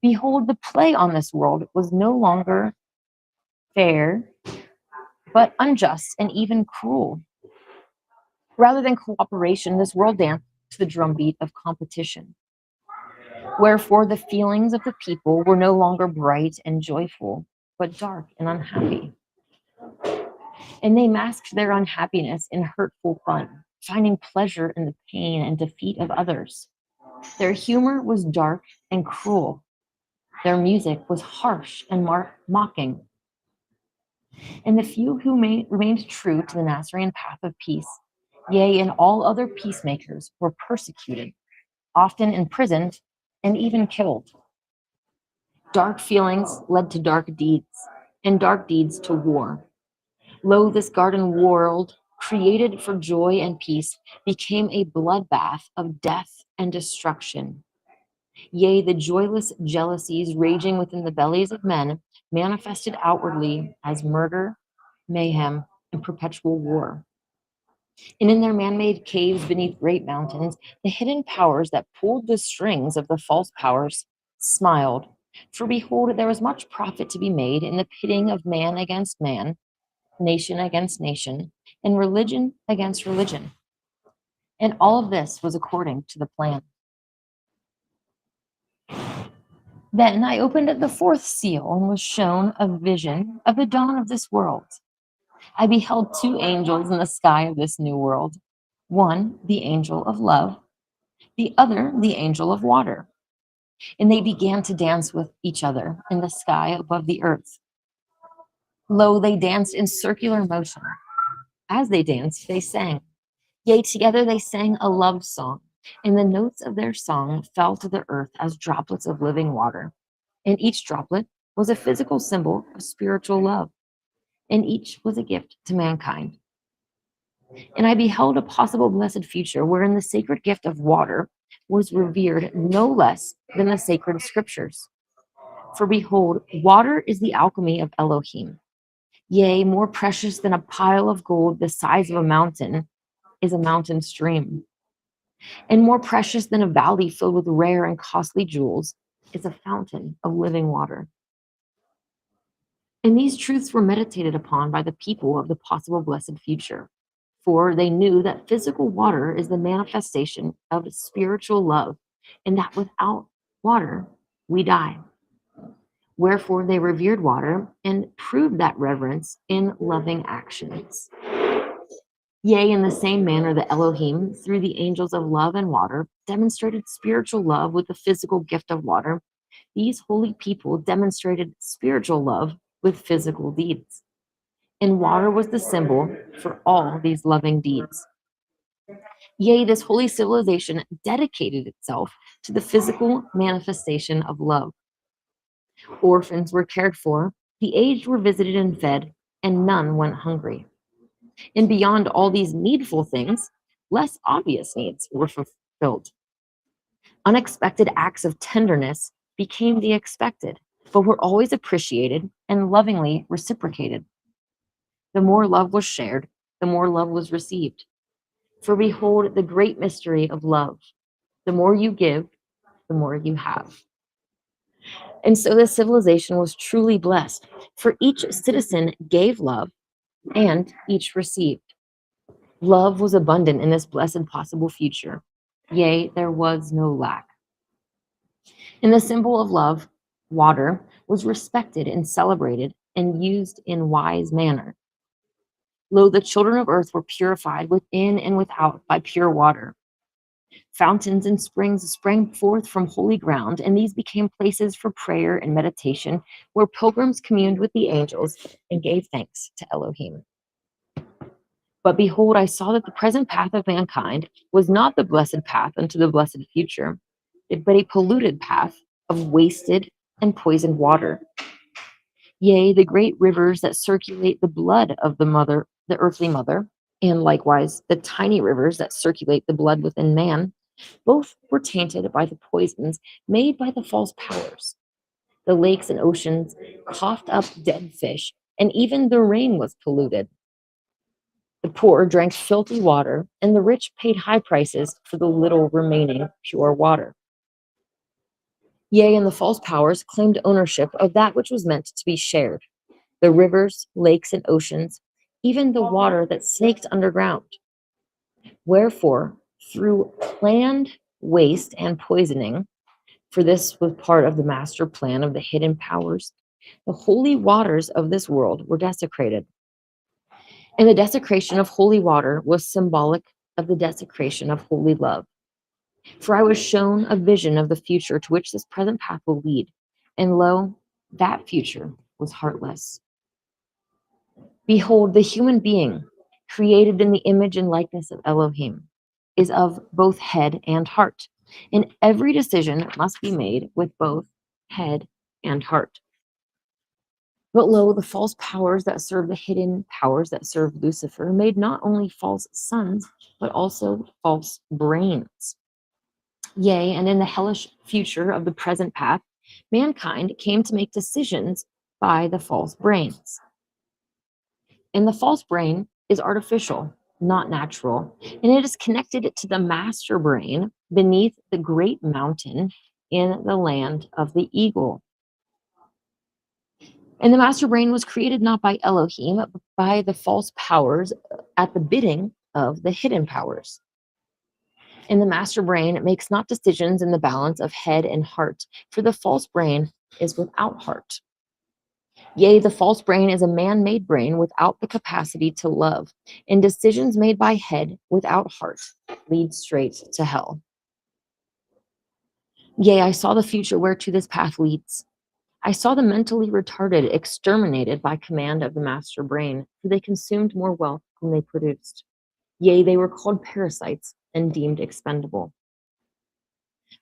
Behold, the play on this world was no longer fair, but unjust and even cruel. Rather than cooperation, this world danced to the drumbeat of competition. Wherefore the feelings of the people were no longer bright and joyful, but dark and unhappy. And they masked their unhappiness in hurtful fun, finding pleasure in the pain and defeat of others. Their humor was dark and cruel. Their music was harsh and mocking. And the few who remained true to the Nasarean path of peace, yea, and all other peacemakers, were persecuted, often imprisoned, and even killed. Dark feelings led to dark deeds, and dark deeds to war. Lo, this garden world, created for joy and peace, became a bloodbath of death and destruction. Yea, the joyless jealousies raging within the bellies of men manifested outwardly as murder, mayhem, and perpetual war. And in their man-made caves beneath great mountains, the hidden powers that pulled the strings of the false powers smiled. For behold, there was much profit to be made in the pitting of man against man, nation against nation, and religion against religion. And all of this was according to the plan. Then I opened the fourth seal and was shown a vision of the dawn of this world. I beheld two angels in the sky of this new world, one the angel of love, the other the angel of water. And they began to dance with each other in the sky above the earth. Lo, they danced in circular motion. As they danced, they sang. Yea, together they sang a love song, and the notes of their song fell to the earth as droplets of living water. And each droplet was a physical symbol of spiritual love, and each was a gift to mankind. And I beheld a possible blessed future wherein the sacred gift of water was revered no less than the sacred scriptures. For behold, water is the alchemy of Elohim. Yea, more precious than a pile of gold the size of a mountain is a mountain stream. And more precious than a valley filled with rare and costly jewels is a fountain of living water. And these truths were meditated upon by the people of the possible blessed future, for they knew that physical water is the manifestation of spiritual love, and that without water, we die. Wherefore they revered water and proved that reverence in loving actions. Yea, in the same manner that Elohim, through the angels of love and water, demonstrated spiritual love with the physical gift of water, these holy people demonstrated spiritual love with physical deeds. And water was the symbol for all these loving deeds. Yea, this holy civilization dedicated itself to the physical manifestation of love. Orphans were cared for, the aged were visited and fed, and none went hungry. And beyond all these needful things, less obvious needs were fulfilled. Unexpected acts of tenderness became the expected, but were always appreciated and lovingly reciprocated. The more love was shared, the more love was received. For behold, the great mystery of love. The more you give, the more you have. And so this civilization was truly blessed, for each citizen gave love and each received. Love was abundant in this blessed possible future. Yea, there was no lack. In the symbol of love, water was respected and celebrated and used in wise manner. Lo, the children of earth were purified within and without by pure water. Fountains and springs sprang forth from holy ground, and these became places for prayer and meditation, where pilgrims communed with the angels and gave thanks to Elohim. But behold, I saw that the present path of mankind was not the blessed path unto the blessed future, but a polluted path of wasted and poisoned water. Yea, the great rivers that circulate the blood of the mother, the earthly mother, and likewise the tiny rivers that circulate the blood within man, both were tainted by the poisons made by the false powers. The lakes and oceans coughed up dead fish, and even the rain was polluted. The poor drank filthy water, and the rich paid high prices for the little remaining pure water. Yea, and the false powers claimed ownership of that which was meant to be shared, the rivers, lakes, and oceans, even the water that snaked underground. Wherefore, through planned waste and poisoning, for this was part of the master plan of the hidden powers, the holy waters of this world were desecrated. And the desecration of holy water was symbolic of the desecration of holy love. For I was shown a vision of the future to which this present path will lead, and lo, that future was heartless. Behold, the human being, created in the image and likeness of Elohim, is of both head and heart, and every decision must be made with both head and heart. But lo, the false powers that serve the hidden powers that serve Lucifer made not only false sons, but also false brains. Yea, and in the hellish future of the present path, mankind came to make decisions by the false brains. And the false brain is artificial, not natural, and it is connected to the master brain beneath the great mountain in the land of the eagle. And the master brain was created not by Elohim, but by the false powers at the bidding of the hidden powers. And the master brain makes not decisions in the balance of head and heart, for the false brain is without heart. Yea, the false brain is a man-made brain without the capacity to love, and decisions made by head without heart lead straight to hell. Yea, I saw the future whereto this path leads. I saw the mentally retarded exterminated by command of the master brain, for they consumed more wealth than they produced. Yea, they were called parasites and deemed expendable.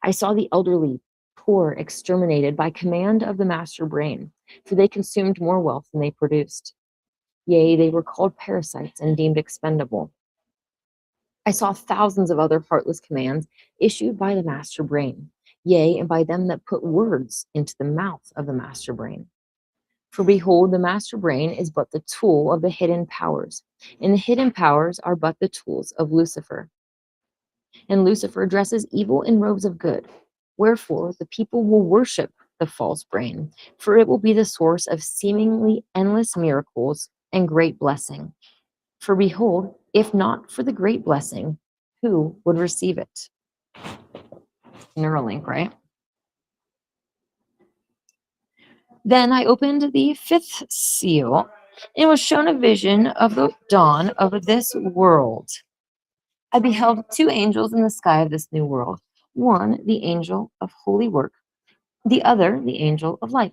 I saw the elderly, poor, exterminated by command of the master brain, for they consumed more wealth than they produced. Yea, they were called parasites and deemed expendable. I saw thousands of other heartless commands issued by the master brain, yea, and by them that put words into the mouth of the master brain. For behold, the master brain is but the tool of the hidden powers, and the hidden powers are but the tools of Lucifer. And Lucifer dresses evil in robes of good. Wherefore, the people will worship the false brain, for it will be the source of seemingly endless miracles and great blessing. For behold, if not for the great blessing, who would receive it? Neuralink, right? Then I opened the fifth seal and was shown a vision of the dawn of this world. I beheld two angels in the sky of this new world, one the angel of holy work, the other the angel of light.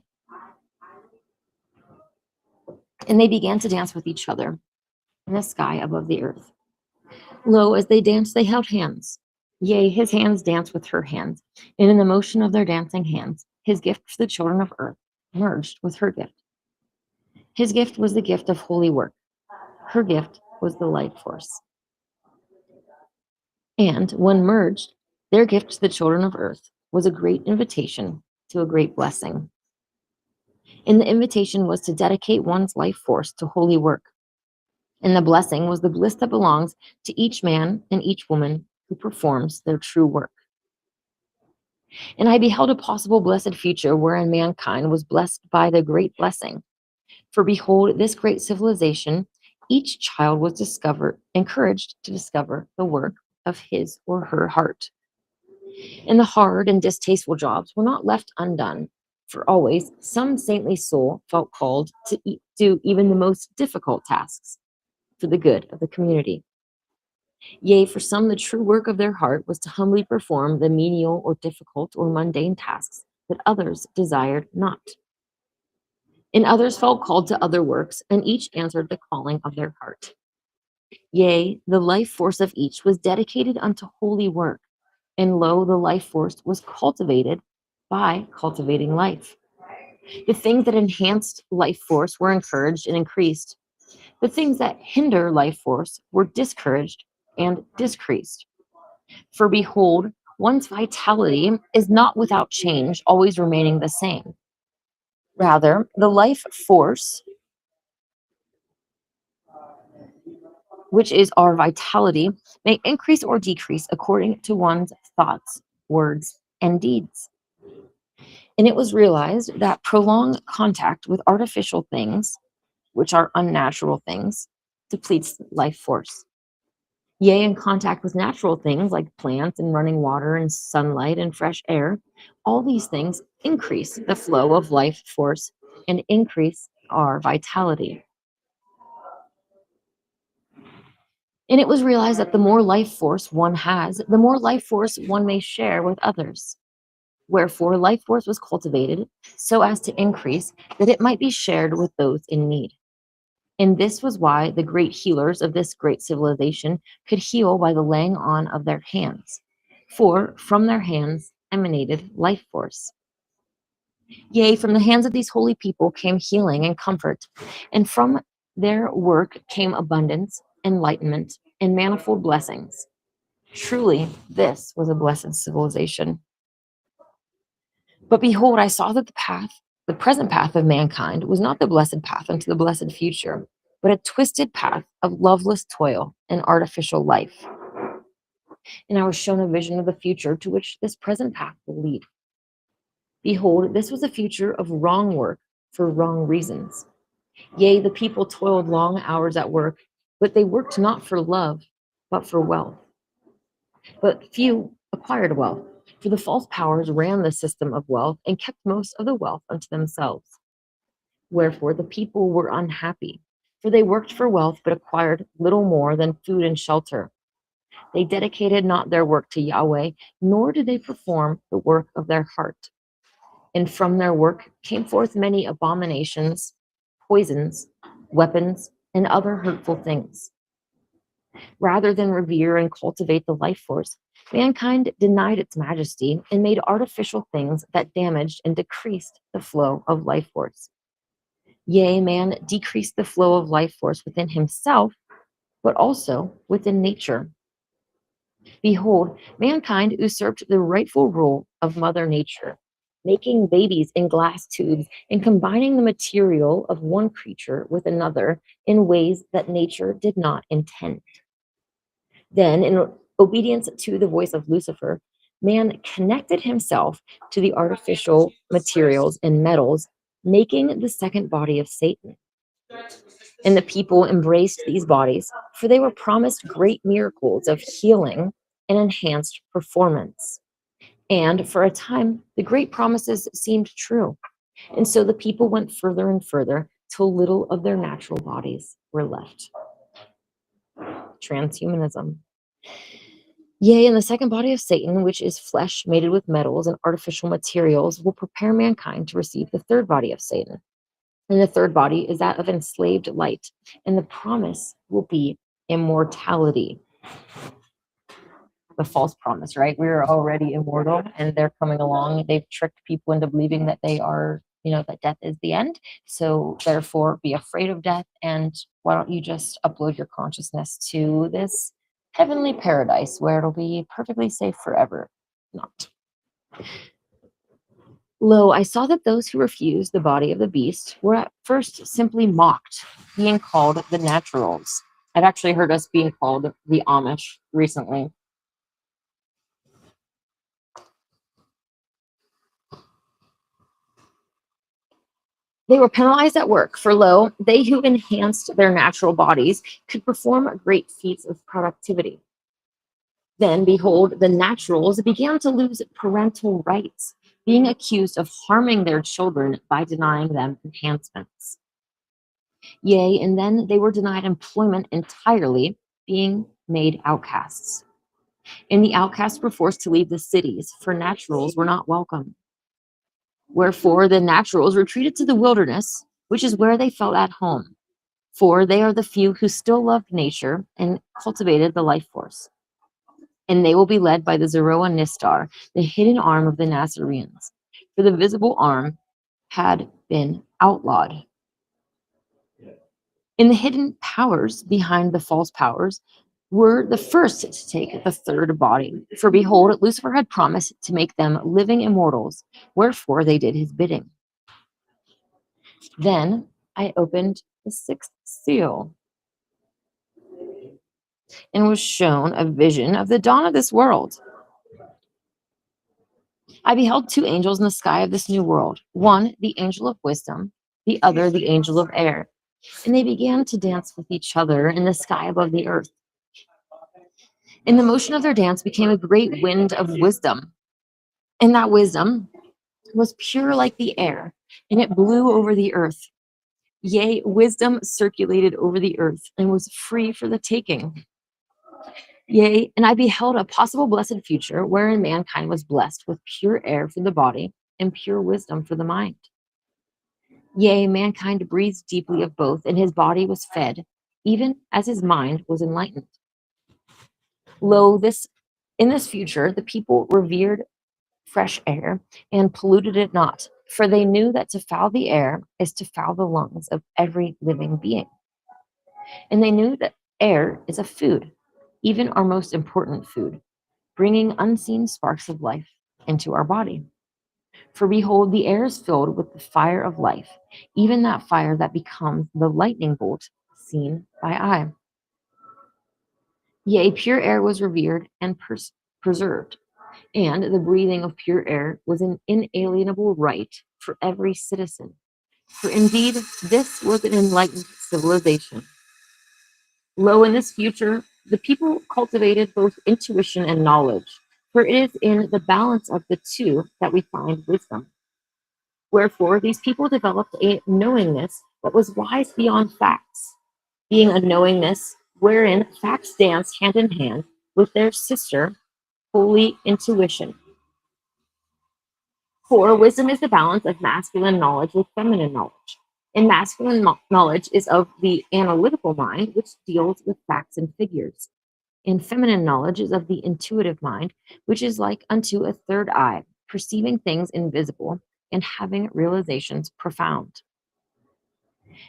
And they began to dance with each other in the sky above the earth. Lo, as they danced, they held hands. Yea, his hands danced with her hands, and in the motion of their dancing hands, his gift for the children of earth merged with her gift. His gift was the gift of holy work. Her gift was the light force. And when merged, their gift to the children of earth was a great invitation to a great blessing. And the invitation was to dedicate one's life force to holy work. And the blessing was the bliss that belongs to each man and each woman who performs their true work. And I beheld a possible blessed future wherein mankind was blessed by the great blessing. For behold, this great civilization, each child was encouraged to discover the work of his or her heart. And the hard and distasteful jobs were not left undone, for always some saintly soul felt called to do even the most difficult tasks for the good of the community. Yea, for some the true work of their heart was to humbly perform the menial or difficult or mundane tasks that others desired not. And others felt called to other works, and each answered the calling of their heart. Yea, the life force of each was dedicated unto holy work, and lo, the life force was cultivated by cultivating life. The things that enhanced life force were encouraged and increased. The things that hinder life force were discouraged and decreased. For behold, one's vitality is not without change, always remaining the same. Rather, the life force, which is our vitality, may increase or decrease according to one's thoughts, words, and deeds. And it was realized that prolonged contact with artificial things, which are unnatural things, depletes life force. Yea, in contact with natural things like plants and running water and sunlight and fresh air, all these things increase the flow of life force and increase our vitality. And it was realized that the more life force one has, the more life force one may share with others. Wherefore, life force was cultivated so as to increase that it might be shared with those in need. And this was why the great healers of this great civilization could heal by the laying on of their hands, for from their hands emanated life force. Yea, from the hands of these holy people came healing and comfort, and from their work came abundance, enlightenment, and manifold blessings. Truly, this was a blessed civilization. But behold, I saw that the present path of mankind, was not the blessed path unto the blessed future, but a twisted path of loveless toil and artificial life. And I was shown a vision of the future to which this present path will lead. Behold, this was a future of wrong work for wrong reasons. Yea, the people toiled long hours at work, but they worked not for love, but for wealth. but few acquired wealth, for the false powers ran the system of wealth and kept most of the wealth unto themselves. Wherefore the people were unhappy, for they worked for wealth but acquired little more than food and shelter. They dedicated not their work to Yahweh, nor did they perform the work of their heart. And from their work came forth many abominations, poisons, weapons, and other hurtful things. Rather than revere and cultivate the life force, mankind denied its majesty and made artificial things that damaged and decreased the flow of life force. Yea, man decreased the flow of life force within himself, but also within nature. Behold, mankind usurped the rightful role of Mother Nature, making babies in glass tubes and combining the material of one creature with another in ways that nature did not intend. Then, in obedience to the voice of Lucifer, man connected himself to the artificial materials and metals, making the second body of Satan. And the people embraced these bodies, for they were promised great miracles of healing and enhanced performance. And for a time, the great promises seemed true. And so the people went further and further till little of their natural bodies were left. Transhumanism. Yea, and the second body of Satan, which is flesh mated with metals and artificial materials, will prepare mankind to receive the third body of Satan. And the third body is that of enslaved light, and the promise will be immortality. The false promise, right? We're already immortal, and they're coming along. They've tricked people into believing that they are, that death is the end. So therefore, be afraid of death, and why don't you just upload your consciousness to this heavenly paradise where it'll be perfectly safe forever? Not. Lo, I saw that those who refused the body of the beast were at first simply mocked, being called the naturals. I've actually heard us being called the Amish recently. They were penalized at work, for lo, they who enhanced their natural bodies could perform great feats of productivity. Then, behold, the naturals began to lose parental rights, being accused of harming their children by denying them enhancements. Yea, and then they were denied employment entirely, being made outcasts. And the outcasts were forced to leave the cities, for naturals were not welcome. Wherefore the naturals retreated to the wilderness, which is where they felt at home, for they are the few who still loved nature and cultivated the life force. And they will be led by the Zeroa Nistar, the hidden arm of the Nasareans, for the visible arm had been outlawed. And the hidden powers behind the false powers were the first to take the third body. For behold, Lucifer had promised to make them living immortals, wherefore they did his bidding. Then I opened the sixth seal and was shown a vision of the dawn of this world. I beheld two angels in the sky of this new world, one the angel of wisdom, the other the angel of air. And they began to dance with each other in the sky above the earth. And the motion of their dance became a great wind of wisdom. And that wisdom was pure like the air, and it blew over the earth. Yea, wisdom circulated over the earth and was free for the taking. Yea, and I beheld a possible blessed future wherein mankind was blessed with pure air for the body and pure wisdom for the mind. Yea, mankind breathed deeply of both, and his body was fed, even as his mind was enlightened. Lo, in this future, the people revered fresh air and polluted it not, for they knew that to foul the air is to foul the lungs of every living being. And they knew that air is a food, even our most important food, bringing unseen sparks of life into our body. For behold, the air is filled with the fire of life, even that fire that becomes the lightning bolt seen by eye. Yea, pure air was revered and preserved, and the breathing of pure air was an inalienable right for every citizen. For indeed, this was an enlightened civilization. Lo, in this future, the people cultivated both intuition and knowledge, for it is in the balance of the two that we find wisdom. Wherefore, these people developed a knowingness that was wise beyond facts, being a knowingness wherein facts dance hand in hand with their sister, holy intuition. For wisdom is the balance of masculine knowledge with feminine knowledge. And masculine knowledge is of the analytical mind, which deals with facts and figures. And feminine knowledge is of the intuitive mind, which is like unto a third eye, perceiving things invisible and having realizations profound.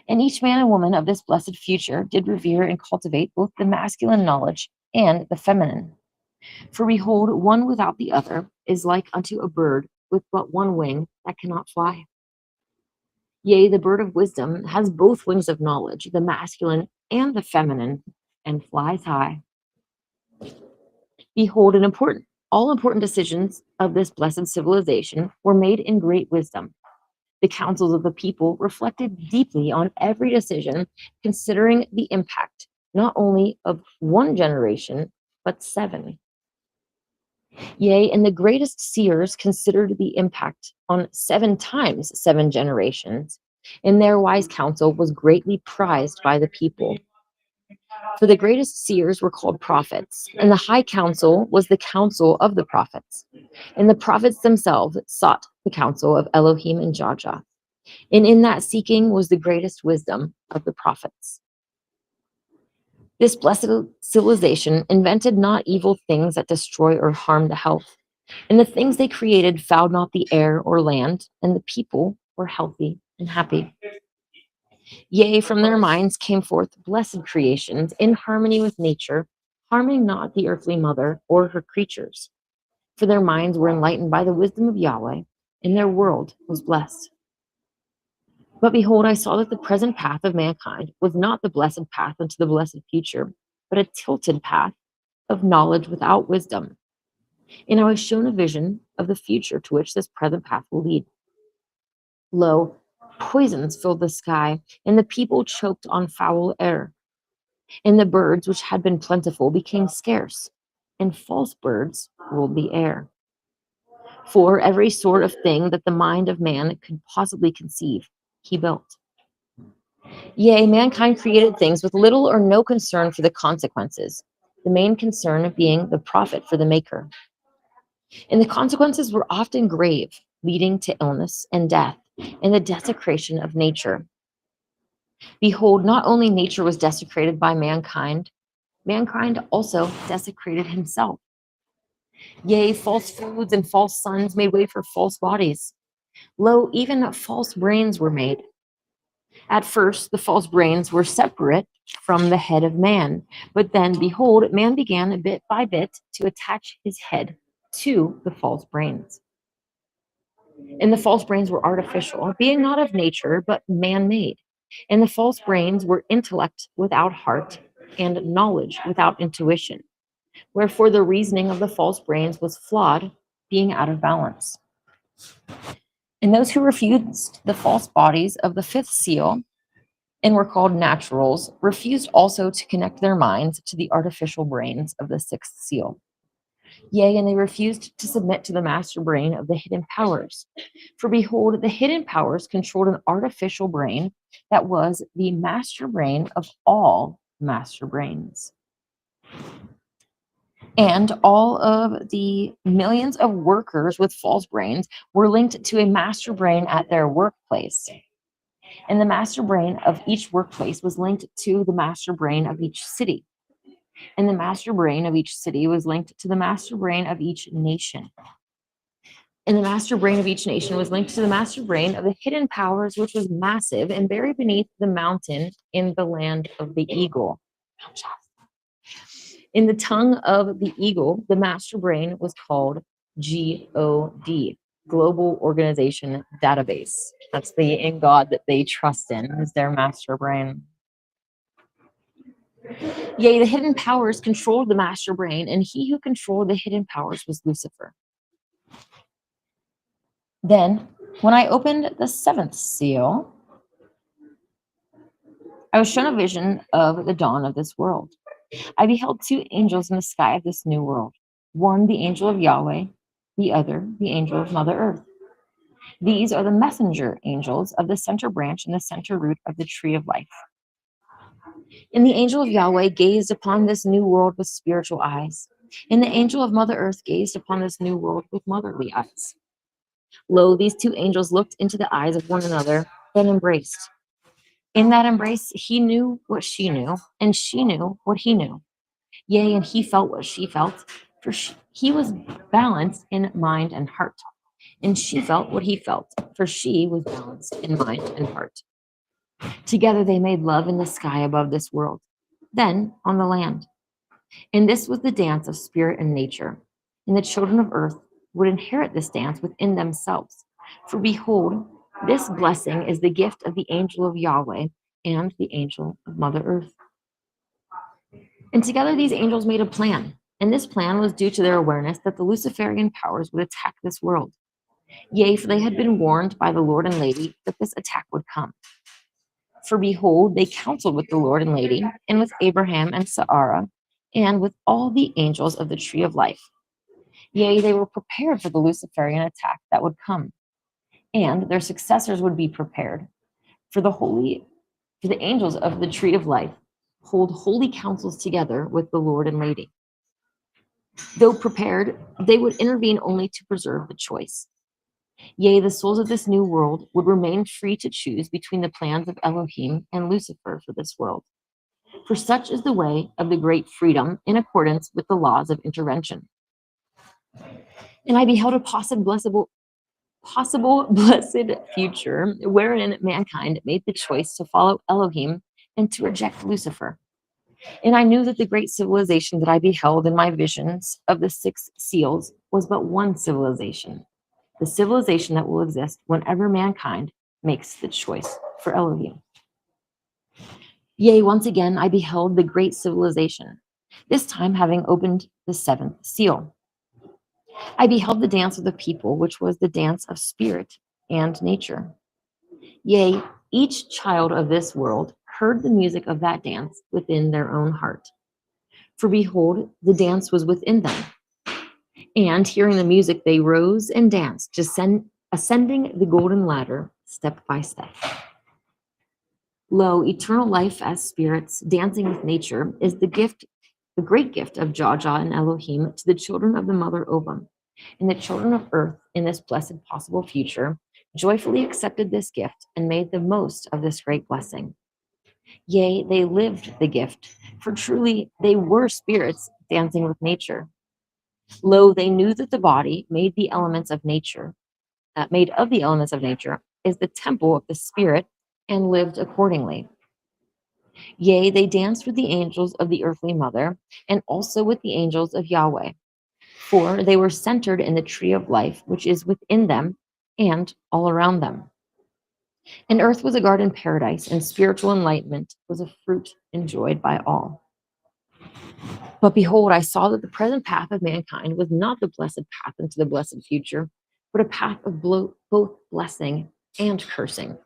And each man and woman of this blessed future did revere and cultivate both the masculine knowledge and the feminine. For behold, one without the other is like unto a bird with but one wing that cannot fly. Yea, the bird of wisdom has both wings of knowledge, the masculine and the feminine, and flies high. Behold, all important decisions of this blessed civilization were made in great wisdom. The councils of the people reflected deeply on every decision, considering the impact not only of one generation, but 7. Yea, and the greatest seers considered the impact on 7 times 7 generations, and their wise counsel was greatly prized by the people. For the greatest seers were called prophets, and the high council was the council of the prophets. And the prophets themselves sought the counsel of Elohim and Jah. And in that seeking was the greatest wisdom of the prophets. This blessed civilization invented not evil things that destroy or harm the health. And the things they created fouled not the air or land, and the people were healthy and happy. Yea, from their minds came forth blessed creations in harmony with nature, harming not the earthly mother or her creatures. For their minds were enlightened by the wisdom of Yahweh, and their world was blessed. But behold, I saw that the present path of mankind was not the blessed path unto the blessed future, but a tilted path of knowledge without wisdom. And I was shown a vision of the future to which this present path will lead. Lo, poisons filled the sky, and the people choked on foul air. And the birds which had been plentiful became scarce, and false birds ruled the air. For every sort of thing that the mind of man could possibly conceive, he built. Yea, mankind created things with little or no concern for the consequences, the main concern being the profit for the maker. And the consequences were often grave, leading to illness and death, and the desecration of nature. Behold, not only nature was desecrated by mankind, mankind also desecrated himself. Yea, false foods and false sons made way for false bodies. Lo, even false brains were made. At first, the false brains were separate from the head of man, but then, behold, man began bit by bit to attach his head to the false brains. And the false brains were artificial, being not of nature, but man-made. And the false brains were intellect without heart, and knowledge without intuition. Wherefore the reasoning of the false brains was flawed, being out of balance. And those who refused the false bodies of the 5th seal, and were called naturals, refused also to connect their minds to the artificial brains of the 6th seal. Yea, and they refused to submit to the master brain of the hidden powers. For behold, the hidden powers controlled an artificial brain that was the master brain of all master brains. And all of the millions of workers with false brains were linked to a master brain at their workplace. And the master brain of each workplace was linked to the master brain of each city. And the master brain of each city was linked to the master brain of each nation. And the master brain of each nation was linked to the master brain of the hidden powers, which was massive and buried beneath the mountain in the land of the eagle. In the tongue of the eagle, the master brain was called GOD, Global Organization Database. That's the in God that they trust in, is their master brain. Yea, the hidden powers controlled the master brain, and he who controlled the hidden powers was Lucifer. Then, when I opened the 7th seal, I was shown a vision of the dawn of this world. I beheld two angels in the sky of this new world, one the angel of Yahweh, the other the angel of Mother Earth. These are the messenger angels of the center branch and the center root of the tree of life. And the angel of Yahweh gazed upon this new world with spiritual eyes, and the angel of Mother Earth gazed upon this new world with motherly eyes. Lo, these two angels looked into the eyes of one another, then embraced. In that embrace, he knew what she knew, and she knew what he knew. Yea, and he felt what she felt, for he was balanced in mind and heart. And she felt what he felt, for she was balanced in mind and heart. Together they made love in the sky above this world, then on the land. And this was the dance of spirit and nature. And the children of earth would inherit this dance within themselves. For behold, this blessing is the gift of the angel of Yahweh and the angel of Mother Earth. And together these angels made a plan. And this plan was due to their awareness that the Luciferian powers would attack this world. Yea, for they had been warned by the Lord and Lady that this attack would come. For behold, they counseled with the Lord and Lady, and with Abraham and Sarah, and with all the angels of the tree of life. Yea, they were prepared for the Luciferian attack that would come, and their successors would be prepared. For the angels of the tree of life hold holy councils together with the Lord and Lady. Though prepared, they would intervene only to preserve the choice. Yea, the souls of this new world would remain free to choose between the plans of Elohim and Lucifer for this world. For such is the way of the great freedom in accordance with the laws of intervention. And I beheld a possible blessed future wherein mankind made the choice to follow Elohim and to reject Lucifer. And I knew that the great civilization that I beheld in my visions of the 6 seals was but one civilization, the civilization that will exist whenever mankind makes the choice for Elohim. Yea, once again I beheld the great civilization, this time having opened the 7th seal. I beheld the dance of the people, which was the dance of spirit and nature. Yea, each child of this world heard the music of that dance within their own heart. For behold, the dance was within them. And hearing the music, they rose and danced, ascending the golden ladder step by step. Lo, eternal life as spirits dancing with nature is the great gift of Jaja and Elohim to the children of the mother Ovum. And the children of earth in this blessed possible future joyfully accepted this gift and made the most of this great blessing. Yea, they lived the gift, for truly they were spirits dancing with nature. Lo, they knew that the body made of the elements of nature, is the temple of the spirit, and lived accordingly. Yea, they danced with the angels of the earthly mother, and also with the angels of Yahweh, for they were centered in the tree of life, which is within them and all around them. And earth was a garden paradise, and spiritual enlightenment was a fruit enjoyed by all. But behold, I saw that the present path of mankind was not the blessed path into the blessed future, but a path of both blessing and cursing.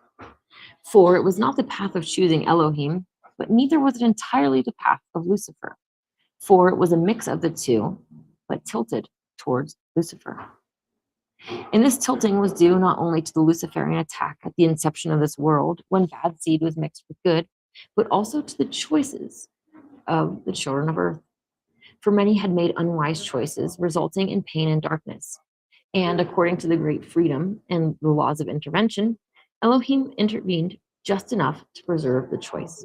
For it was not the path of choosing Elohim, but neither was it entirely the path of Lucifer. For it was a mix of the two, but tilted towards Lucifer. And this tilting was due not only to the Luciferian attack at the inception of this world, when bad seed was mixed with good, but also to the choices of the children of earth. For many had made unwise choices, resulting in pain and darkness. And according to the great freedom and the laws of intervention, Elohim intervened just enough to preserve the choice.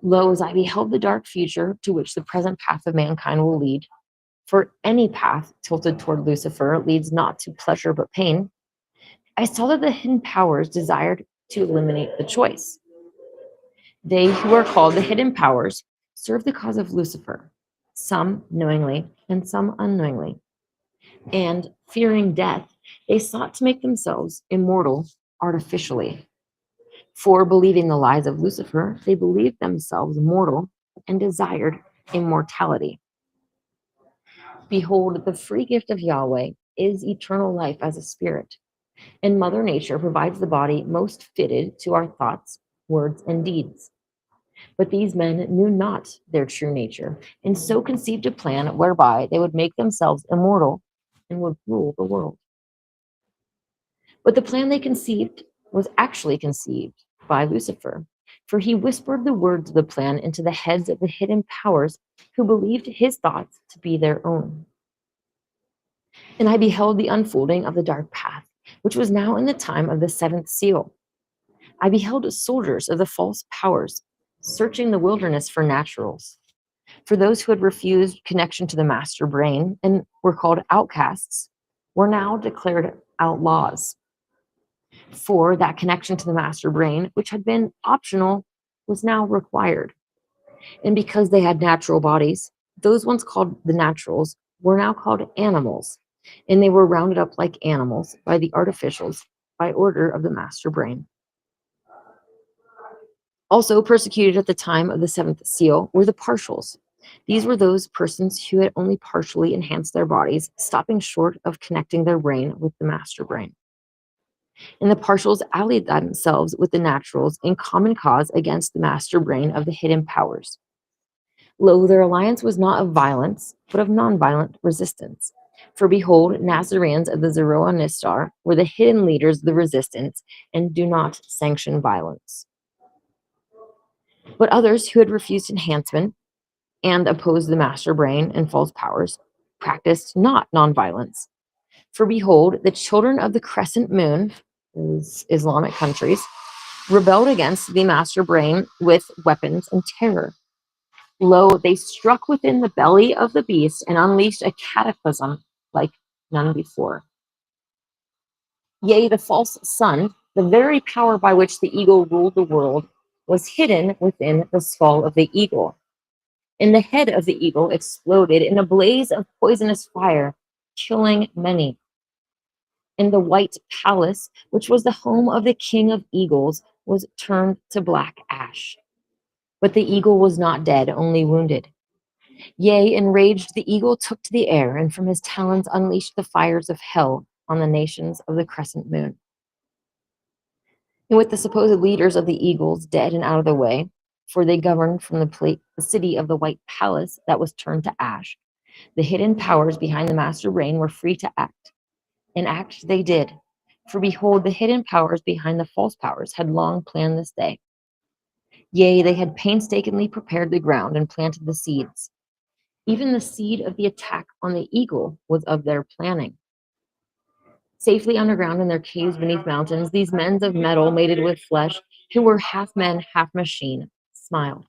Lo, as I beheld the dark future to which the present path of mankind will lead, for any path tilted toward Lucifer leads not to pleasure but pain, I saw that the hidden powers desired to eliminate the choice. They who are called the hidden powers serve the cause of Lucifer, some knowingly and some unknowingly. And fearing death, they sought to make themselves immortal artificially. For believing the lies of Lucifer, they believed themselves mortal and desired immortality. Behold, the free gift of Yahweh is eternal life as a spirit, and Mother Nature provides the body most fitted to our thoughts, words, and deeds. But these men knew not their true nature, and so conceived a plan whereby they would make themselves immortal and would rule the world. But the plan they conceived was actually conceived by Lucifer, for he whispered the words of the plan into the heads of the hidden powers who believed his thoughts to be their own. And I beheld the unfolding of the dark path, which was now in the time of the seventh seal. I beheld soldiers of the false powers searching the wilderness for naturals. For those who had refused connection to the master brain and were called outcasts were now declared outlaws. For that connection to the master brain, which had been optional, was now required. And because they had natural bodies, those once called the naturals were now called animals, and they were rounded up like animals by the artificials by order of the master brain. Also persecuted at the time of the seventh seal were the partials. These were those persons who had only partially enhanced their bodies, stopping short of connecting their brain with the master brain. And the partials allied themselves with the naturals in common cause against the master brain of the hidden powers. Lo, their alliance was not of violence, but of nonviolent resistance. For behold, Nazareans of the Zoroaster were the hidden leaders of the resistance and do not sanction violence. But others who had refused enhancement and opposed the master brain and false powers practiced not nonviolence. For behold, the children of the crescent moon, Islamic countries, rebelled against the master brain with weapons and terror. Lo, they struck within the belly of the beast and unleashed a cataclysm like none before. Yea, the false sun, the very power by which the eagle ruled the world, was hidden within the skull of the eagle. And the head of the eagle exploded in a blaze of poisonous fire, killing many. And the white palace, which was the home of the king of eagles, was turned to black ash. But the eagle was not dead, only wounded. Yea, enraged, the eagle took to the air, and from his talons unleashed the fires of hell on the nations of the crescent moon. And with the supposed leaders of the eagles dead and out of the way, for they governed from the city of the white palace that was turned to ash, the hidden powers behind the master brain were free to act. And act they did. For behold, the hidden powers behind the false powers had long planned this day. Yea, they had painstakingly prepared the ground and planted the seeds. Even the seed of the attack on the eagle was of their planning. Safely underground in their caves beneath mountains, these men of metal mated with flesh, who were half men, half machine, smiled.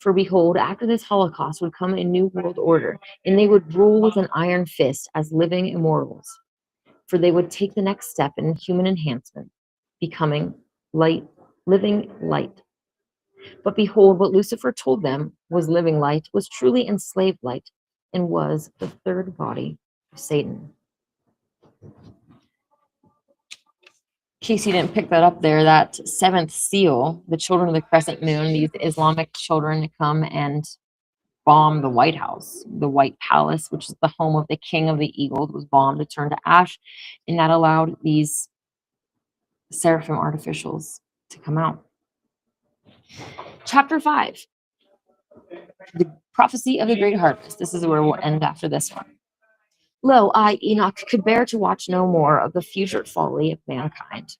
For behold, after this Holocaust would come a new world order, and they would rule with an iron fist as living immortals. For they would take the next step in human enhancement, becoming light, living light. But behold, what Lucifer told them was living light was truly enslaved light, and was the third body of Satan. In case you didn't pick that up there, that seventh seal, the children of the crescent moon, these Islamic children come and bomb the White House. The White Palace, which is the home of the king of the eagles, was bombed to turn to ash, and that allowed these seraphim artificials to come out. Chapter 5, the prophecy of the great harvest. This is where we'll end after this one. Lo, I, Enoch, could bear to watch no more of the future folly of mankind.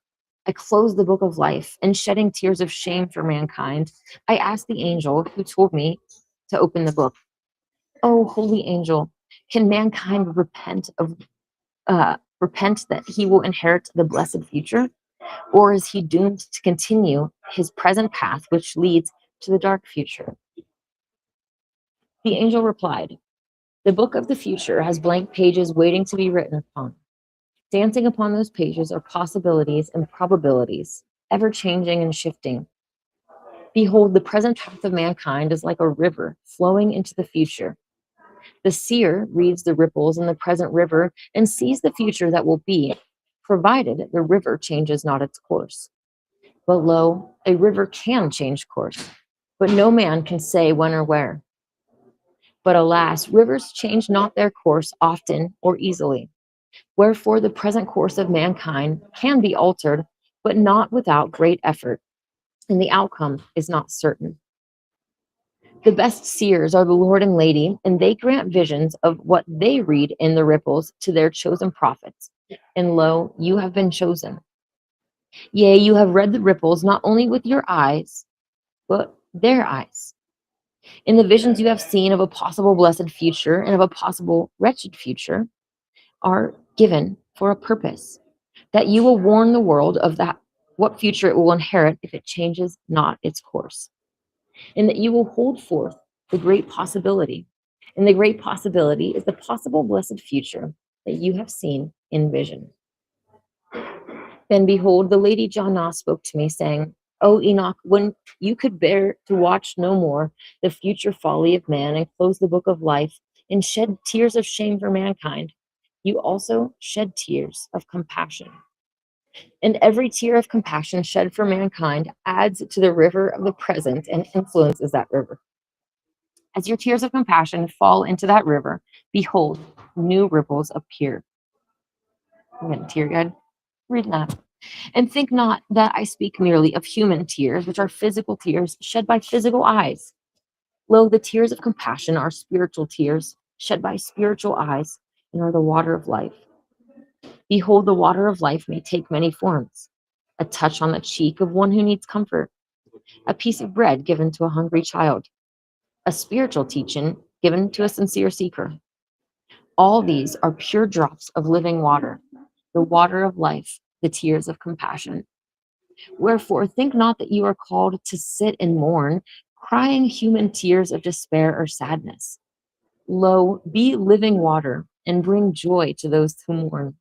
I closed the book of life, and shedding tears of shame for mankind, I asked the angel who told me to open the book, "O holy angel, can mankind repent that he will inherit the blessed future? Or is he doomed to continue his present path, which leads to the dark future?" The angel replied, "The book of the future has blank pages waiting to be written upon. Dancing upon those pages are possibilities and probabilities, ever changing and shifting. Behold, the present path of mankind is like a river flowing into the future. The seer reads the ripples in the present river and sees the future that will be, provided the river changes not its course. But lo, a river can change course, but no man can say when or where. But alas, rivers change not their course often or easily. Wherefore the present course of mankind can be altered, but not without great effort, and the outcome is not certain. The best seers are the Lord and Lady, and they grant visions of what they read in the ripples to their chosen prophets. And lo, you have been chosen. Yea, you have read the ripples not only with your eyes, but their eyes. In the visions you have seen of a possible blessed future and of a possible wretched future are given for a purpose, that you will warn the world of that what future it will inherit if it changes not its course, and that you will hold forth the great possibility. And the great possibility is the possible blessed future that you have seen in vision. Then behold, the Lady Jannah spoke to me, saying, O Enoch, when you could bear to watch no more the future folly of man and close the book of life and shed tears of shame for mankind, you also shed tears of compassion. And every tear of compassion shed for mankind adds to the river of the present and influences that river. As your tears of compassion fall into that river, behold, new ripples appear. I'm getting teary-eyed reading that. And think not that I speak merely of human tears, which are physical tears shed by physical eyes. Lo, the tears of compassion are spiritual tears shed by spiritual eyes and are the water of life. Behold, the water of life may take many forms. A touch on the cheek of one who needs comfort, a piece of bread given to a hungry child, a spiritual teaching given to a sincere seeker. All these are pure drops of living water, the water of life, the tears of compassion. Wherefore, think not that you are called to sit and mourn, crying human tears of despair or sadness. Lo, be living water and bring joy to those who mourn.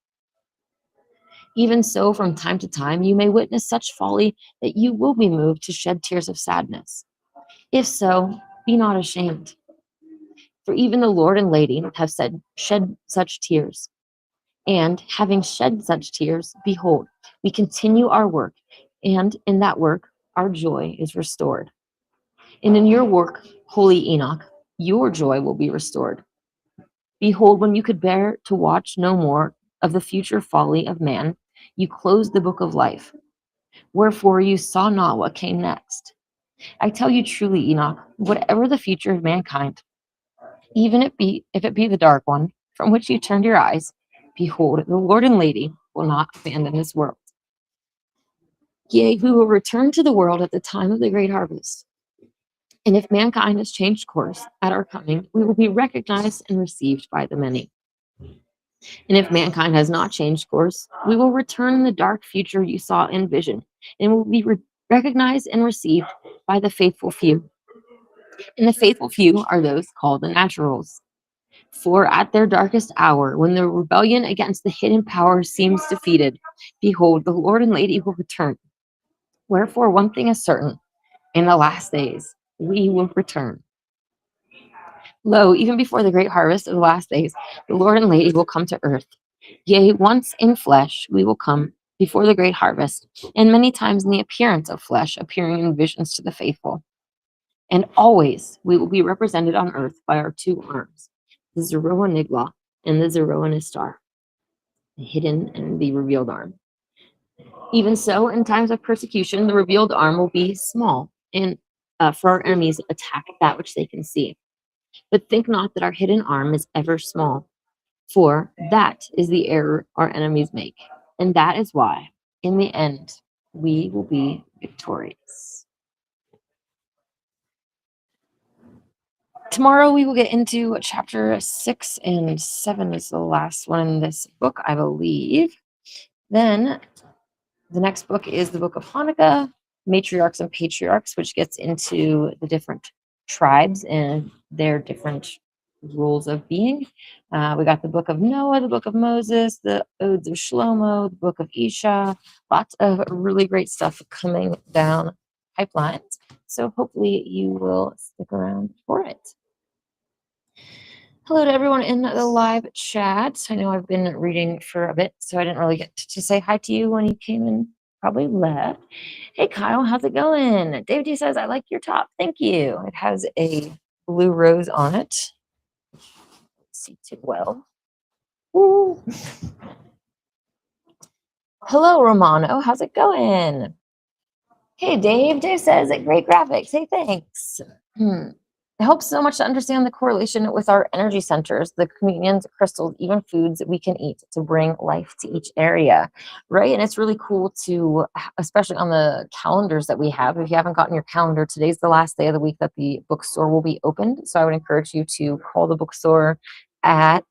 Even so, from time to time, you may witness such folly that you will be moved to shed tears of sadness. If so, be not ashamed. For even the Lord and Lady have shed such tears. And having shed such tears, behold, we continue our work, and in that work, our joy is restored. And in your work, holy Enoch, your joy will be restored. Behold, when you could bear to watch no more of the future folly of man, you closed the book of life. Wherefore you saw not what came next. I tell you truly, Enoch, whatever the future of mankind, even if it be the dark one, from which you turned your eyes, behold, the Lord and Lady will not abandon this world. Yea, we will return to the world at the time of the great harvest. And if mankind has changed course at our coming, we will be recognized and received by the many. And if mankind has not changed course, we will return in the dark future you saw in vision, and will be recognized and received by the faithful few. And the faithful few are those called the naturals. For at their darkest hour, when the rebellion against the hidden power seems defeated, behold, the Lord and Lady will return. Wherefore, one thing is certain, in the last days, we will return. Lo, even before the great harvest of the last days, the Lord and Lady will come to earth. Yea, once in flesh we will come before the great harvest, and many times in the appearance of flesh, appearing in visions to the faithful. And always we will be represented on earth by our two arms, the Zeroa Nigla and the Zeroa Nistar, the hidden and the revealed arm. Even so, in times of persecution, the revealed arm will be small, and for our enemies attack that which they can see. But think not that our hidden arm is ever small, for that is the error our enemies make, and that is why, in the end, we will be victorious. Tomorrow we will get into chapter 6 and 7 is the last one in this book, I believe. Then the next book is the book of Hanukkah, Matriarchs and Patriarchs, which gets into the different tribes and their different rules of being. We got the book of Noah, the book of Moses, the Odes of Shlomo, the book of Isha, lots of really great stuff coming down pipelines. So hopefully you will stick around for it. Hello to everyone in the live chat. I know I've been reading for a bit, so I didn't really get to say hi to you when you came in, probably left. Hey, Kyle, how's it going? David D says, I like your top. Thank you. It has a blue rose on it. Let's see too well. Woo. Hello, Romano. How's it going? Hey, Dave. Dave says, great graphics. Hey, thanks. It helps so much to understand the correlation with our energy centers, the communions, crystals, even foods that we can eat to bring life to each area, right? And it's really cool to, especially on the calendars that we have. If you haven't gotten your calendar, today's the last day of the week that the bookstore will be opened. So I would encourage you to call the bookstore at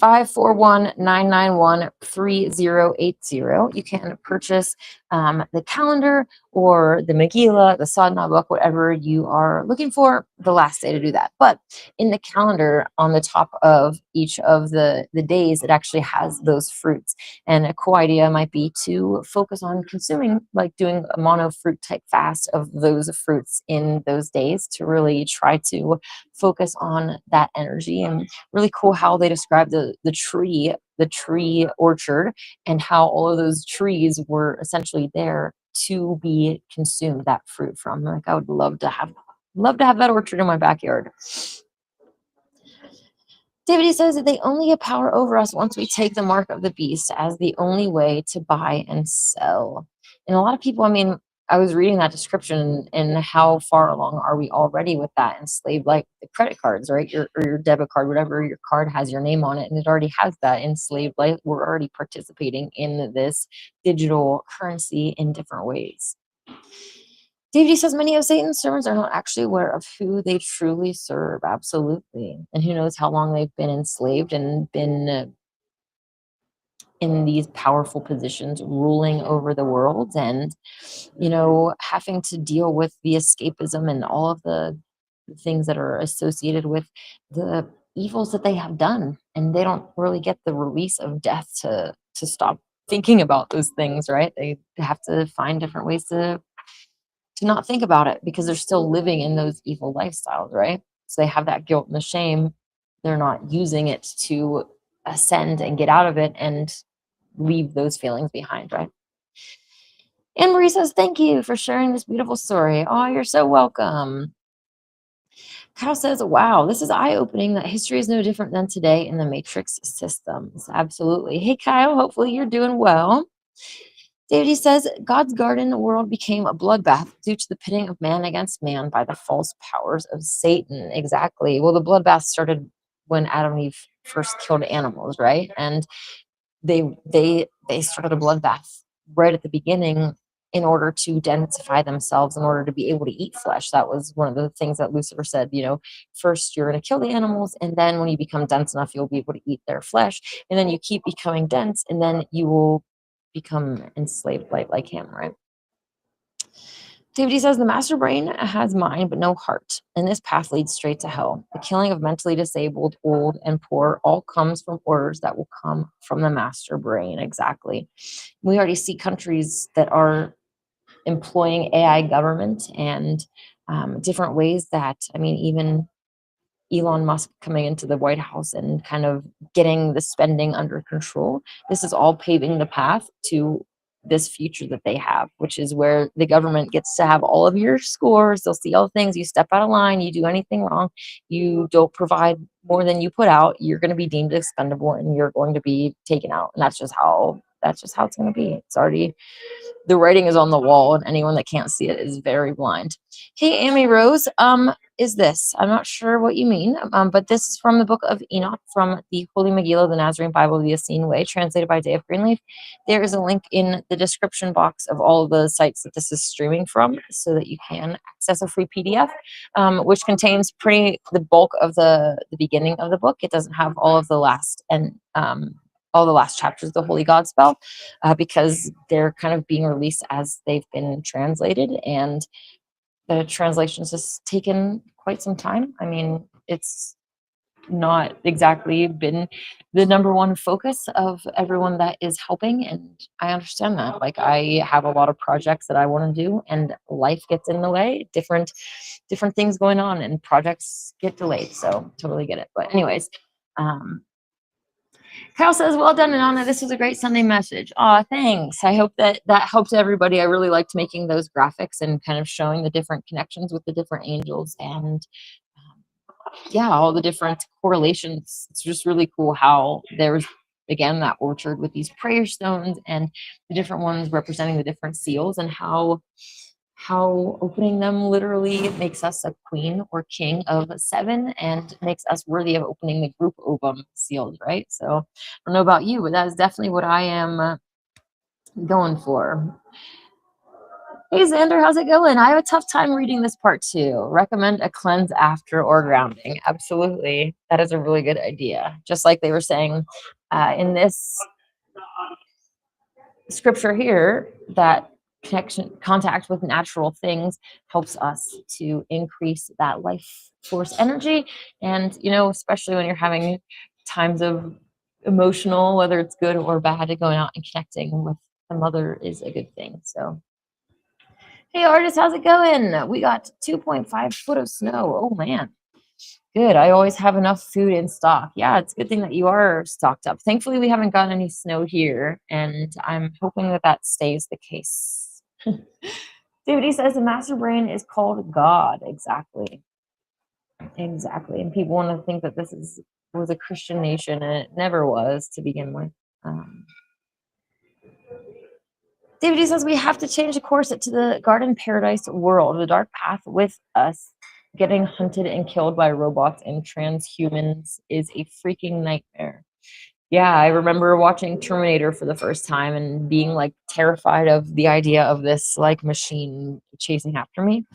541-991-3080. You can purchase the calendar or the Megillah, the Sadhana book, whatever you are looking for, the last day to do that. But in the calendar, on the top of each of the days, it actually has those fruits. And a cool idea might be to focus on consuming, like doing a mono fruit type fast of those fruits in those days to really try to focus on that energy. And really cool how they describe the tree orchard, and how all of those trees were essentially there to be consumed, that fruit from. Like, I would love to have that orchard in my backyard. David says that they only get power over us once we take the mark of the beast as the only way to buy and sell. And a lot of people, I mean, I was reading that description, and how far along are we already with that enslaved, like the credit cards, right? Or your debit card, whatever your card has your name on it, and it already has that enslaved life. We're already participating in this digital currency in different ways. David says many of Satan's servants are not actually aware of who they truly serve. Absolutely. And who knows how long they've been enslaved and been in these powerful positions, ruling over the world, and, having to deal with the escapism and all of the things that are associated with the evils that they have done. And they don't really get the release of death to stop thinking about those things, right? They have to find different ways to not think about it, because they're still living in those evil lifestyles, right? So they have that guilt and the shame. They're not using it to ascend and get out of it and leave those feelings behind, right? Anne Marie says, thank you for sharing this beautiful story. Oh, you're so welcome. Kyle says, wow, this is eye-opening that history is no different than today in the matrix systems. Absolutely. Hey, Kyle, hopefully you're doing well. David says, God's garden world became a bloodbath due to the pitting of man against man by the false powers of Satan. Exactly. Well, the bloodbath started when Adam and Eve first killed animals, right? And they started a bloodbath right at the beginning in order to densify themselves, in order to be able to eat flesh. That was one of the things that Lucifer said, first you're going to kill the animals, and then when you become dense enough, you'll be able to eat their flesh. And then you keep becoming dense, and then you will become enslaved like him, right? David says the master brain has mind but no heart, and this path leads straight to hell. The killing of mentally disabled, old, and poor all comes from orders that will come from the master brain. Exactly. We already see countries that are employing AI government and different ways that, I mean, even Elon Musk coming into the White House and kind of getting the spending under control. This is all paving the path to this future that they have, which is where the government gets to have all of your scores. They'll see all the things. You step out of line, you do anything wrong, you don't provide more than you put out, you're going to be deemed expendable and you're going to be taken out. And that's just how it's going to be. It's already, the writing is on the wall, and anyone that can't see it is very blind. Hey, Amy Rose, is this? I'm not sure what you mean, but this is from the book of Enoch, from the Holy Megillah, the Nasarean Bible, the Essene Way, translated by Dave Greenleaf. There is a link in the description box of all of the sites that this is streaming from, so that you can access a free PDF, which contains the bulk of the beginning of the book. It doesn't have all of the last and all the last chapters of the Holy God spell, because they're kind of being released as they've been translated, and the translations has taken quite some time. I mean, it's not exactly been the number one focus of everyone that is helping, and I understand that. Like, I have a lot of projects that I want to do, and life gets in the way, different things going on, and projects get delayed, so totally get it. But anyways, Kyle says, well done, Anna. This was a great Sunday message. Aw, thanks. I hope that helps everybody. I really liked making those graphics and kind of showing the different connections with the different angels, and yeah, all the different correlations. It's just really cool how there's again, that orchard with these prayer stones and the different ones representing the different seals, and how opening them literally makes us a queen or king of 7 and makes us worthy of opening the group ovum seals, right? So I don't know about you, but that is definitely what I am going for. Hey Xander, how's it going? I have a tough time reading this part too. Recommend a cleanse after or grounding. Absolutely. That is a really good idea. Just like they were saying in this scripture here, that contact with natural things helps us to increase that life force energy. And, especially when you're having times of emotional, whether it's good or bad, going out and connecting with the mother is a good thing. So, hey artist, how's it going? We got 2.5 foot of snow. Oh man. Good. I always have enough food in stock. Yeah, it's a good thing that you are stocked up. Thankfully, we haven't gotten any snow here, and I'm hoping that that stays the case. David says the master brain is called God. Exactly. Exactly. And people want to think that this was a Christian nation, and it never was to begin with. David says we have to change the course to the garden paradise world, the dark path with us. Getting hunted and killed by robots and transhumans is a freaking nightmare. Yeah, I remember watching Terminator for the first time and being like terrified of the idea of this like machine chasing after me.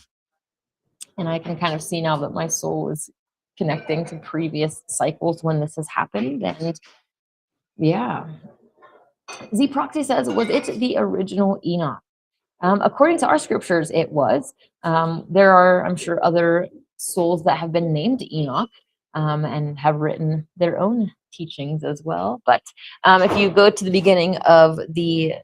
And I can kind of see now that my soul is connecting to previous cycles when this has happened. And yeah. Z Proxy says, was it the original Enoch? According to our scriptures, it was. There are, I'm sure, other souls that have been named Enoch and have written their own teachings as well. But if you go to the beginning of the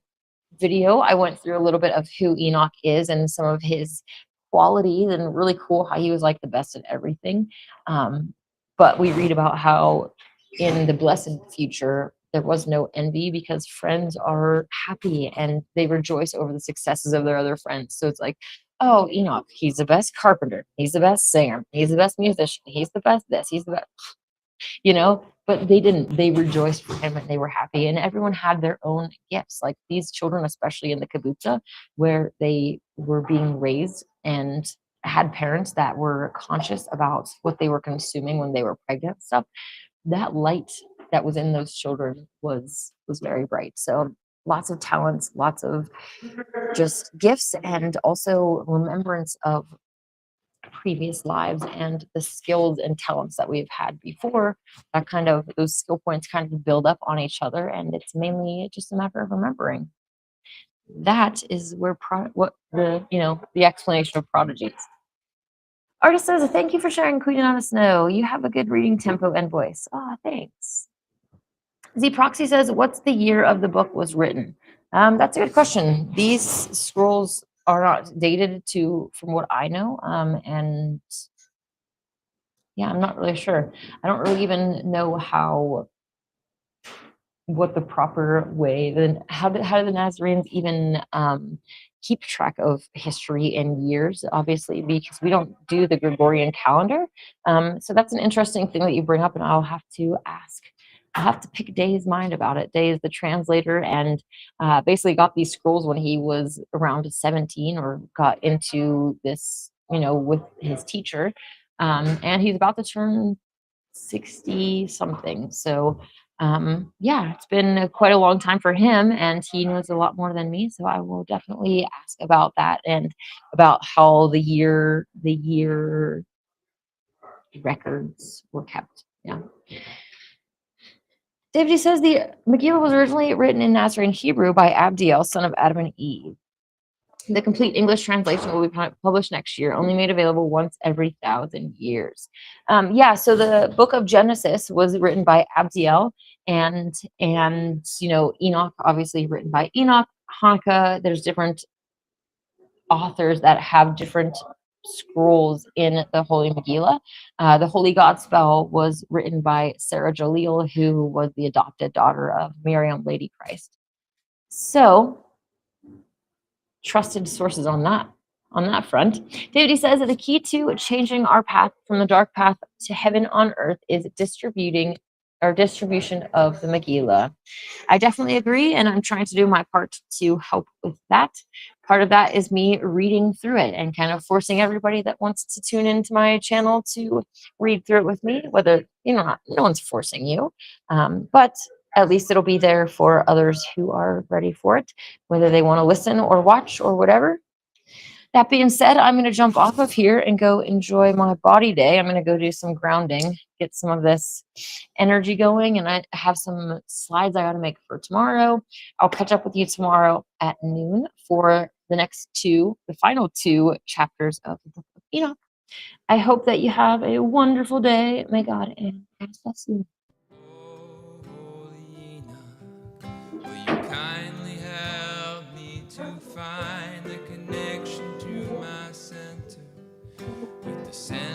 video, I went through a little bit of who Enoch is and some of his qualities, and really cool how he was like the best at everything. But we read about how in the blessed future, there was no envy because friends are happy and they rejoice over the successes of their other friends. So it's like, oh, Enoch, he's the best carpenter, he's the best singer, he's the best musician, he's the best this, he's the best, but they didn't. They rejoiced for him and they were happy, and everyone had their own gifts. Like these children, especially in the kibbutz, where they were being raised and had parents that were conscious about what they were consuming when they were pregnant and stuff. That light that was in those children was very bright. So lots of talents, lots of just gifts, and also remembrance of previous lives and the skills and talents that we've had before. That kind of, those skill points kind of build up on each other, and it's mainly just a matter of remembering. That is where the explanation of prodigies. Artist says, thank you for sharing Queen on the Snow. You have a good reading tempo and voice. Oh, thanks. Z Proxy says, what's the year of the book was written? That's a good question. These scrolls are not dated from what I know. And yeah, I'm not really sure. I don't really even know what the proper way, then how do the Nazarenes even keep track of history and years, obviously, because we don't do the Gregorian calendar. So that's an interesting thing that you bring up, and I'll have to ask. I'll have to pick Day's mind about it. Day is the translator, and basically got these scrolls when he was around 17, or got into this, with his teacher. And he's about to turn 60 something. So yeah, it's been quite a long time for him, and he knows a lot more than me. So I will definitely ask about that and about how the year records were kept. Yeah. David says the Megillah was originally written in Nasarean Hebrew by Abdiel, son of Adam and Eve. The complete English translation will be published next year, only made available once every 1,000 years. Yeah, so the book of Genesis was written by Abdiel, and Enoch, obviously written by Enoch. Hanukkah, there's different authors that have different scrolls in the Holy Megillah. The Holy Godspell was written by Sarah Jalil, who was the adopted daughter of Miriam, Lady Christ. So trusted sources on that front. David says that the key to changing our path from the dark path to heaven on earth is distributing or distribution of the Megillah. I definitely agree, and I'm trying to do my part to help with that. Part of that is me reading through it and kind of forcing everybody that wants to tune into my channel to read through it with me, whether, no one's forcing you, but at least it'll be there for others who are ready for it, whether they want to listen or watch or whatever. That being said, I'm going to jump off of here and go enjoy my body day. I'm going to go do some grounding, get some of this energy going, and I have some slides I got to make for tomorrow. I'll catch up with you tomorrow at noon for the final two chapters of the book of Enoch. I hope that you have a wonderful day. May God and bless you. Oh, holy Enoch, will you kindly help me to find the connection to my center with the center